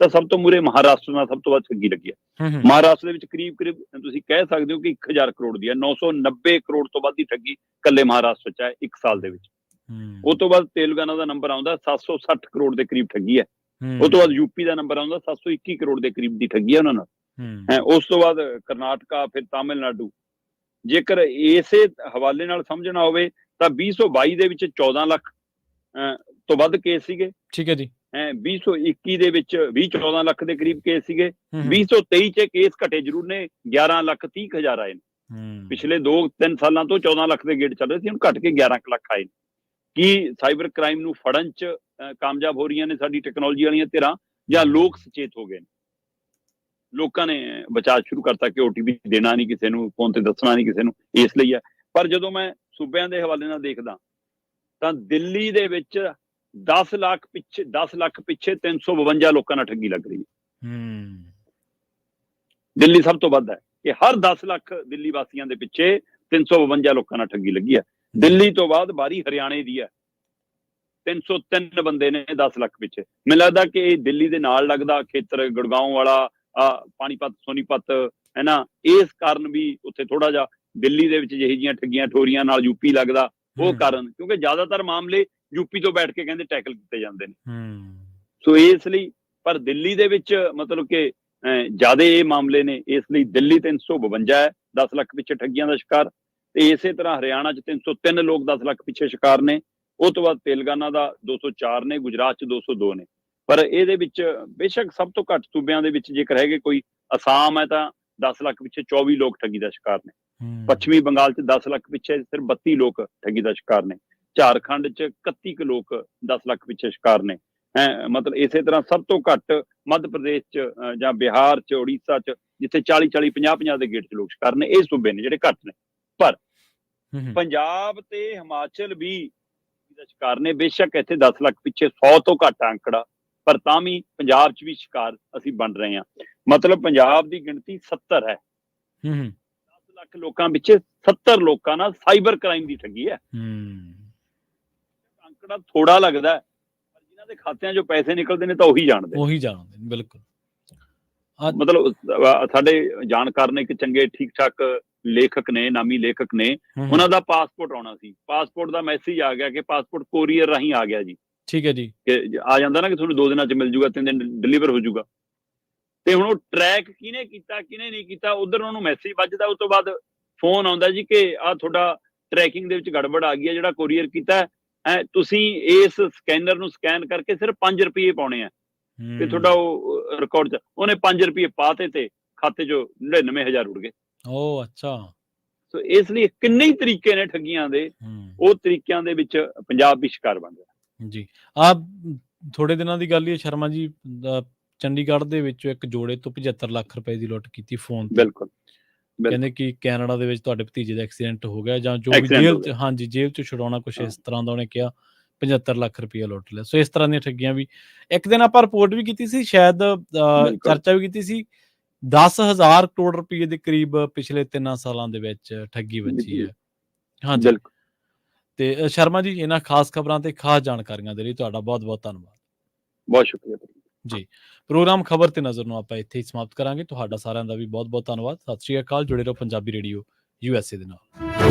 ਤਾਂ ਸਭ ਤੋਂ ਮੂਹਰੇ ਮਹਾਰਾਸ਼ਟਰ ਨਾਲ ਸਭ ਤੋਂ ਵੱਧ ਠੱਗੀ ਲੱਗੀ ਹੈ। ਮਹਾਰਾਸ਼ਟਰ ਦੇ ਵਿੱਚ ਕਰੀਬ ਤੁਸੀਂ ਕਹਿ ਸਕਦੇ ਹੋ ਕਿ 1,000 ਕਰੋੜ ਦੀ ਹੈ। 990 ਕਰੋੜ ਤੋਂ ਵੱਧ ਦੀ ਠੱਗੀ ਇਕੱਲੇ ਮਹਾਰਾਸ਼ਟਰ ਚ ਹੈ 1 ਸਾਲ ਦੇ ਵਿੱਚ। ਉਹ ਤੋਂ ਬਾਅਦ ਤੇਲੰਗਾਨਾ ਦਾ ਨੰਬਰ ਆਉਂਦਾ 760 ਕਰੋੜ ਦੇ ਕਰੀਬ ਠੱਗੀ ਹੈ। ਉਹ ਤੋਂ ਬਾਅਦ ਯੂਪੀ ਦਾ ਨੰਬਰ ਆਉਂਦਾ 721 ਕਰੋੜ ਦੇ ਕਰੀਬ ਦੀ ਠੱਗੀ ਹੈ ਉਹਨਾਂ ਨਾਲ। ਉਸ ਤੋਂ ਬਾਅਦ ਕਰਨਾਟਕਾ, ਫਿਰ ਤਾਮਿਲਨਾਡੂ। ਜੇਕਰ ਇਸੇ ਹਵਾਲੇ ਨਾਲ ਸਮਝਣਾ ਹੋਵੇ ਤਾਂ 2022 ਦੇ ਵਿੱਚ 14 ਲੱਖ ਤੋਂ ਵੱਧ ਕੇਸ ਸੀਗੇ। ਠੀਕ ਹੈ ਜੀ। 2021 ਦੇ ਵਿੱਚ 14 ਲੱਖ ਦੇ ਕਰੀਬ ਕੇਸ ਸੀਗੇ। 2023 ਚ ਕੇਸ ਘਟੇ ਜ਼ਰੂਰ ਨੇ, 11,30,000 ਆਏ ਨੇ। ਪਿਛਲੇ 2-3 ਸਾਲਾਂ ਤੋਂ 14 ਲੱਖ ਦੇ ਗੇੜ ਚੱਲ ਰਹੇ ਸੀ, ਹੁਣ ਘਟ ਕੇ 11 ਲੱਖ ਆਏ ਨੇ। ਕੀ ਸਾਈਬਰ ਕ੍ਰਾਈਮ ਨੂੰ ਫੜਨ ਚ ਕਾਮਯਾਬ ਹੋ ਰਹੀਆਂ ਨੇ ਸਾਡੀ ਟੈਕਨੋਲੋਜੀ ਵਾਲੀਆਂ ਧਿਰਾਂ, ਜਾਂ ਲੋਕ ਸੁਚੇਤ ਹੋ ਗਏ ਨੇ? ਲੋਕਾਂ ਨੇ ਬਚਾਅ ਸ਼ੁਰੂ ਕਰਤਾ ਕਿ OTP ਦੇਣਾ ਨਹੀਂ ਕਿਸੇ ਨੂੰ, ਫੋਨ ਤੇ ਦੱਸਣਾ ਨਹੀਂ ਕਿਸੇ ਨੂੰ, ਇਸ ਲਈ ਹੈ। ਪਰ ਜਦੋਂ ਮੈਂ ਸੂਬਿਆਂ ਦੇ ਹਵਾਲੇ ਨਾਲ ਦੇਖਦਾ ਤਾਂ ਦਿੱਲੀ ਦੇ ਵਿੱਚ 10 ਲੱਖ ਪਿੱਛੇ 352 ਲੋਕਾਂ ਨਾਲ ਠੱਗੀ ਲੱਗ ਰਹੀ ਹੈ। ਦਿੱਲੀ ਸਭ ਤੋਂ ਵੱਧ ਹੈ ਕਿ ਹਰ 10 ਲੱਖ ਦਿੱਲੀ ਵਾਸੀਆਂ ਦੇ ਪਿੱਛੇ 352 ਲੋਕਾਂ ਨਾਲ ਠੱਗੀ ਲੱਗੀ ਹੈ। ਦਿੱਲੀ ਤੋਂ ਬਾਅਦ ਬਾਰੀ ਹਰਿਆਣੇ ਦੀ ਹੈ, 303 ਬੰਦੇ ਨੇ 10 ਲੱਖ ਪਿੱਛੇ। ਮੈਨੂੰ ਲੱਗਦਾ ਕਿ ਇਹ ਦਿੱਲੀ ਦੇ ਨਾਲ ਲੱਗਦਾ ਖੇਤਰ, ਗੁੜਗਾਉਂ ਵਾਲਾ, ਪਾਣੀਪਤ, ਸੋਨੀਪਤ ਹੈ ਨਾ, ਇਸ ਕਾਰਨ ਵੀ ਉੱਥੇ ਥੋੜਾ ਜਿਹਾ ਦਿੱਲੀ ਦੇ ਵਿੱਚ ਜਿਹੀ ਜਿਹੀਆਂ ਠੱਗੀਆਂ ਠੋਰੀਆਂ ਨਾਲ ਯੂਪੀ ਲੱਗਦਾ, ਉਹ ਕਾਰਨ, ਕਿਉਂਕਿ ਜ਼ਿਆਦਾਤਰ ਮਾਮਲੇ ਯੂਪੀ ਤੋਂ ਬੈਠ ਕੇ ਕਹਿੰਦੇ ਟੈਕਲ ਕੀਤੇ ਜਾਂਦੇ ਨੇ। ਸੋ ਇਸ ਲਈ, ਪਰ ਦਿੱਲੀ ਦੇ ਵਿੱਚ ਮਤਲਬ ਕਿ ਜ਼ਿਆਦਾ ਇਹ ਮਾਮਲੇ ਨੇ, ਇਸ ਲਈ ਦਿੱਲੀ 352 ਹੈ 10 ਲੱਖ ਪਿੱਛੇ ਠੱਗੀਆਂ ਦਾ ਸ਼ਿਕਾਰ। ਤੇ ਇਸੇ ਤਰ੍ਹਾਂ ਹਰਿਆਣਾ ਚ 303 ਲੋਕ 10 ਲੱਖ ਪਿੱਛੇ ਸ਼ਿਕਾਰ ਨੇ। ਉਹ ਤੋਂ ਬਾਅਦ ਤੇਲੰਗਾਨਾ ਦਾ 204 ਨੇ, ਗੁਜਰਾਤ ਚ 202 ਨੇ। ਪਰ ਇਹਦੇ ਵਿੱਚ ਬੇਸ਼ੱਕ ਸਭ ਤੋਂ ਘੱਟ ਸੂਬਿਆਂ ਦੇ ਵਿੱਚ ਜੇਕਰ ਹੈਗੇ ਕੋਈ, ਅਸਾਮ ਹੈ ਤਾਂ 10 ਲੱਖ ਪਿੱਛੇ 24 ਲੋਕ ਠੱਗੀ ਦਾ ਸ਼ਿਕਾਰ ਨੇ। ਪੱਛਮੀ ਬੰਗਾਲ ਚ 10 ਲੱਖ ਪਿੱਛੇ ਸਿਰਫ 32 ਲੋਕ ਠੱਗੀ ਦਾ ਸ਼ਿਕਾਰ ਨੇ। ਝਾਰਖੰਡ ਚ 31 ਲੋਕ 10 ਲੱਖ ਪਿੱਛੇ ਸ਼ਿਕਾਰ ਨੇ। ਮਤਲਬ ਇਸੇ ਤਰ੍ਹਾਂ ਸਭ ਤੋਂ ਘੱਟ ਮੱਧ ਪ੍ਰਦੇਸ਼ ਚ ਜਾਂ ਬਿਹਾਰ ਚ, ਉੜੀਸਾ ਚ, ਜਿੱਥੇ 40-40, 50-50 ਦੇ ਗੇੜ ਚ ਲੋਕ ਸ਼ਿਕਾਰ ਨੇ। ਇਹ ਸੂਬੇ ਨੇ ਜਿਹੜੇ ਘੱਟ ਨੇ। ਪਰ ਪੰਜਾਬ ਤੇ ਹਿਮਾਚਲ ਵੀ ਦਾ ਸ਼ਿਕਾਰ ਨੇ। ਬੇਸ਼ੱਕ ਇੱਥੇ 10 ਲੱਖ ਪਿੱਛੇ 100 ਤੋਂ ਘੱਟ ਅੰਕੜਾ, ਪਰ ਤਾਂ ਵੀ ਪੰਜਾਬ ਚ ਵੀ ਸ਼ਿਕਾਰ ਅਸੀਂ ਬਣ ਰਹੇ ਹਾਂ। ਮਤਲਬ ਪੰਜਾਬ ਦੀ ਗਿਣਤੀ 70 ਹੈ। 10 ਲੱਖ ਲੋਕਾਂ ਪਿੱਛੇ 70 ਲੋਕਾਂ ਨਾਲ ਸਾਈਬਰ ਕ੍ਰਾਈਮ ਦੀ ਠੱਗੀ ਹੈ। ਅੰਕੜਾ ਥੋੜਾ ਲੱਗਦਾ, ਪਰ ਜਿਨ੍ਹਾਂ ਦੇ ਖਾਤਿਆਂ ਚੋਂ ਪੈਸੇ ਨਿਕਲਦੇ ਨੇ ਤਾਂ ਉਹੀ ਜਾਣਦੇ। ਬਿਲਕੁਲ। ਮਤਲਬ ਸਾਡੇ ਜਾਣਕਾਰ ਨੇ, ਇੱਕ ਚੰਗੇ ਠੀਕ ਠਾਕ ਲੇਖਕ ਨੇ, ਨਾਮੀ ਲੇਖਕ ਨੇ, ਉਹਨਾਂ ਦਾ ਪਾਸਪੋਰਟ ਆਉਣਾ ਸੀ। ਪਾਸਪੋਰਟ ਦਾ ਮੈਸੇਜ ਆ ਗਿਆ ਕਿ ਪਾਸਪੋਰਟ ਕੋਰੀਅਰ ਰਾਹੀਂ ਆ ਗਿਆ ਜੀ। ਠੀਕ ਹੈ ਜੀ। ਕਿ ਆ ਜਾਂਦਾ ਨਾ ਕਿ ਤੁਹਾਨੂੰ 2 ਦਿਨਾਂ 'ਚ ਮਿਲ ਜੂਗਾ, 3 ਦਿਨ ਡਿਲੀਵਰ ਹੋ ਜੂਗਾ। ਤੇ ਹੁਣ ਉਹ ਟਰੈਕ ਕਿਹਨੇ ਕੀਤਾ, ਕਿਹਨੇ ਨਹੀਂ ਕੀਤਾ, ਉੱਧਰ ਉਹਨੂੰ ਮੈਸੇਜ ਵੱਜਦਾ, ਉਸ ਤੋਂ ਬਾਅਦ ਫੋਨ ਆਉਂਦਾ ਜੀ ਕਿ ਆਹ ਤੁਹਾਡਾ ਟਰੈਕਿੰਗ ਦੇ ਵਿੱਚ ਗੜਬੜ ਆ ਗਈ ਹੈ, ਜਿਹੜਾ ਕੋਰੀਅਰ ਕੀਤਾ ਤੁਸੀਂ ਇਸ ਸਕੈਨਰ ਨੂੰ ਸਕੈਨ ਕਰਕੇ ਸਿਰਫ 5 ਰੁਪਏ ਪਾਉਣੇ ਆ ਤੇ ਤੁਹਾਡਾ ਉਹ ਰਿਕਾਰਡ 'ਚ ਉਹਨੇ 5 ਰੁਪਏ ਪਾਤੇ ਤੇ ਖਾਤੇ 'ਚੋਂ 99,000 ਉੱਡ ਗਏ। ਓ ਅੱਛਾ। ਸੋ ਇਸ ਲਈ ਕਿੰਨੇ ਹੀ ਤਰੀਕੇ ਨੇ ਠੱਗੀਆਂ ਦੇ, ਉਹ ਤਰੀਕਿਆਂ ਦੇ ਵਿੱਚ ਪੰਜਾਬ ਵੀ ਸ਼ਿਕਾਰ ਬਣ ਗਿਆ ਜੀ। ਆ ਥੋੜੇ ਦਿਨਾਂ ਦੀ ਗੱਲ ਹੀ ਹੈ ਸ਼ਰਮਾ ਜੀ, ਚੰਡੀਗੜ੍ਹ ਦੇ ਵਿੱਚ ਇੱਕ ਜੋੜੇ ਤੋਂ 75 ਲੱਖ ਰੁਪਏ ਦੀ ਲੁੱਟ ਕੀਤੀ ਫੋਨ ਤੇ। ਬਿਲਕੁਲ ਕਹਿੰਦੇ ਕਿ ਕੈਨੇਡਾ ਦੇ ਵਿੱਚ ਤੁਹਾਡੇ ਭਤੀਜੇ ਦਾ ਐਕਸੀਡੈਂਟ ਹੋ ਗਿਆ ਜਾਂ ਜੋ ਵੀ Accident ਹੋ ਜੇਲ੍ਹ 'ਚ, ਗਿਆ। ਹਾਂਜੀ ਜੇਲ੍ਹ 'ਚ ਛੁਡਾਉਣਾ, ਕੁਛ ਹਾਂ। ਇਸ ਤਰ੍ਹਾਂ ਦਾ ਉਹਨੇ ਕਿਹਾ। 75 ਲੱਖ ਰੁਪਇਆ ਲੁੱਟ ਲਿਆ। ਸੋ ਇਸ ਤਰ੍ਹਾਂ ਦੀਆਂ ਠੱਗੀਆਂ ਵੀ ਇੱਕ ਦਿਨ ਆਪਾਂ ਰਿਪੋਰਟ ਵੀ ਕੀਤੀ ਸੀ, ਸ਼ਾਇਦ ਬਿਲਕੁਲ ਚਰਚਾ ਵੀ ਕੀਤੀ ਸੀ, 10,000 ਕਰੋੜ ਰੁਪਏ ਦੇ ਕਰੀਬ ਪਿਛਲੇ 3 ਸਾਲਾਂ ਦੇ ਵਿੱਚ ਠੱਗੀ ਵੱਜੀ ਹੈ। ਹਾਂਜੀ। ਬਿਲਕੁਲ ਤੇ ਸ਼ਰਮਾ ਜੀ, ਇਹਨਾਂ ਖਾਸ ਖਬਰਾਂ ਤੇ ਖਾਸ ਜਾਣਕਾਰੀਆਂ ਦੇ ਲਈ ਤੁਹਾਡਾ ਬਹੁਤ ਬਹੁਤ ਧੰਨਵਾਦ ਬਹੁਤ ਸ਼ੁਕਰੀਆ। ਜੀ। ਪ੍ਰੋਗਰਾਮ ਖਬਰ ਤੇ ਨਜ਼ਰ ਨੂੰ ਆਪਾਂ ਇੱਥੇ ਹੀ ਸਮਾਪਤ ਕਰਾਂਗੇ। ਤੁਹਾਡਾ ਸਾਰਿਆਂ ਦਾ ਵੀ ਬਹੁਤ ਬਹੁਤ ਧੰਨਵਾਦ। ਸਤਿ ਸ਼੍ਰੀ ਅਕਾਲ। ਜੁੜੇ ਰਹੋ ਪੰਜਾਬੀ ਰੇਡੀਓ USA ਦੇ ਨਾਲ।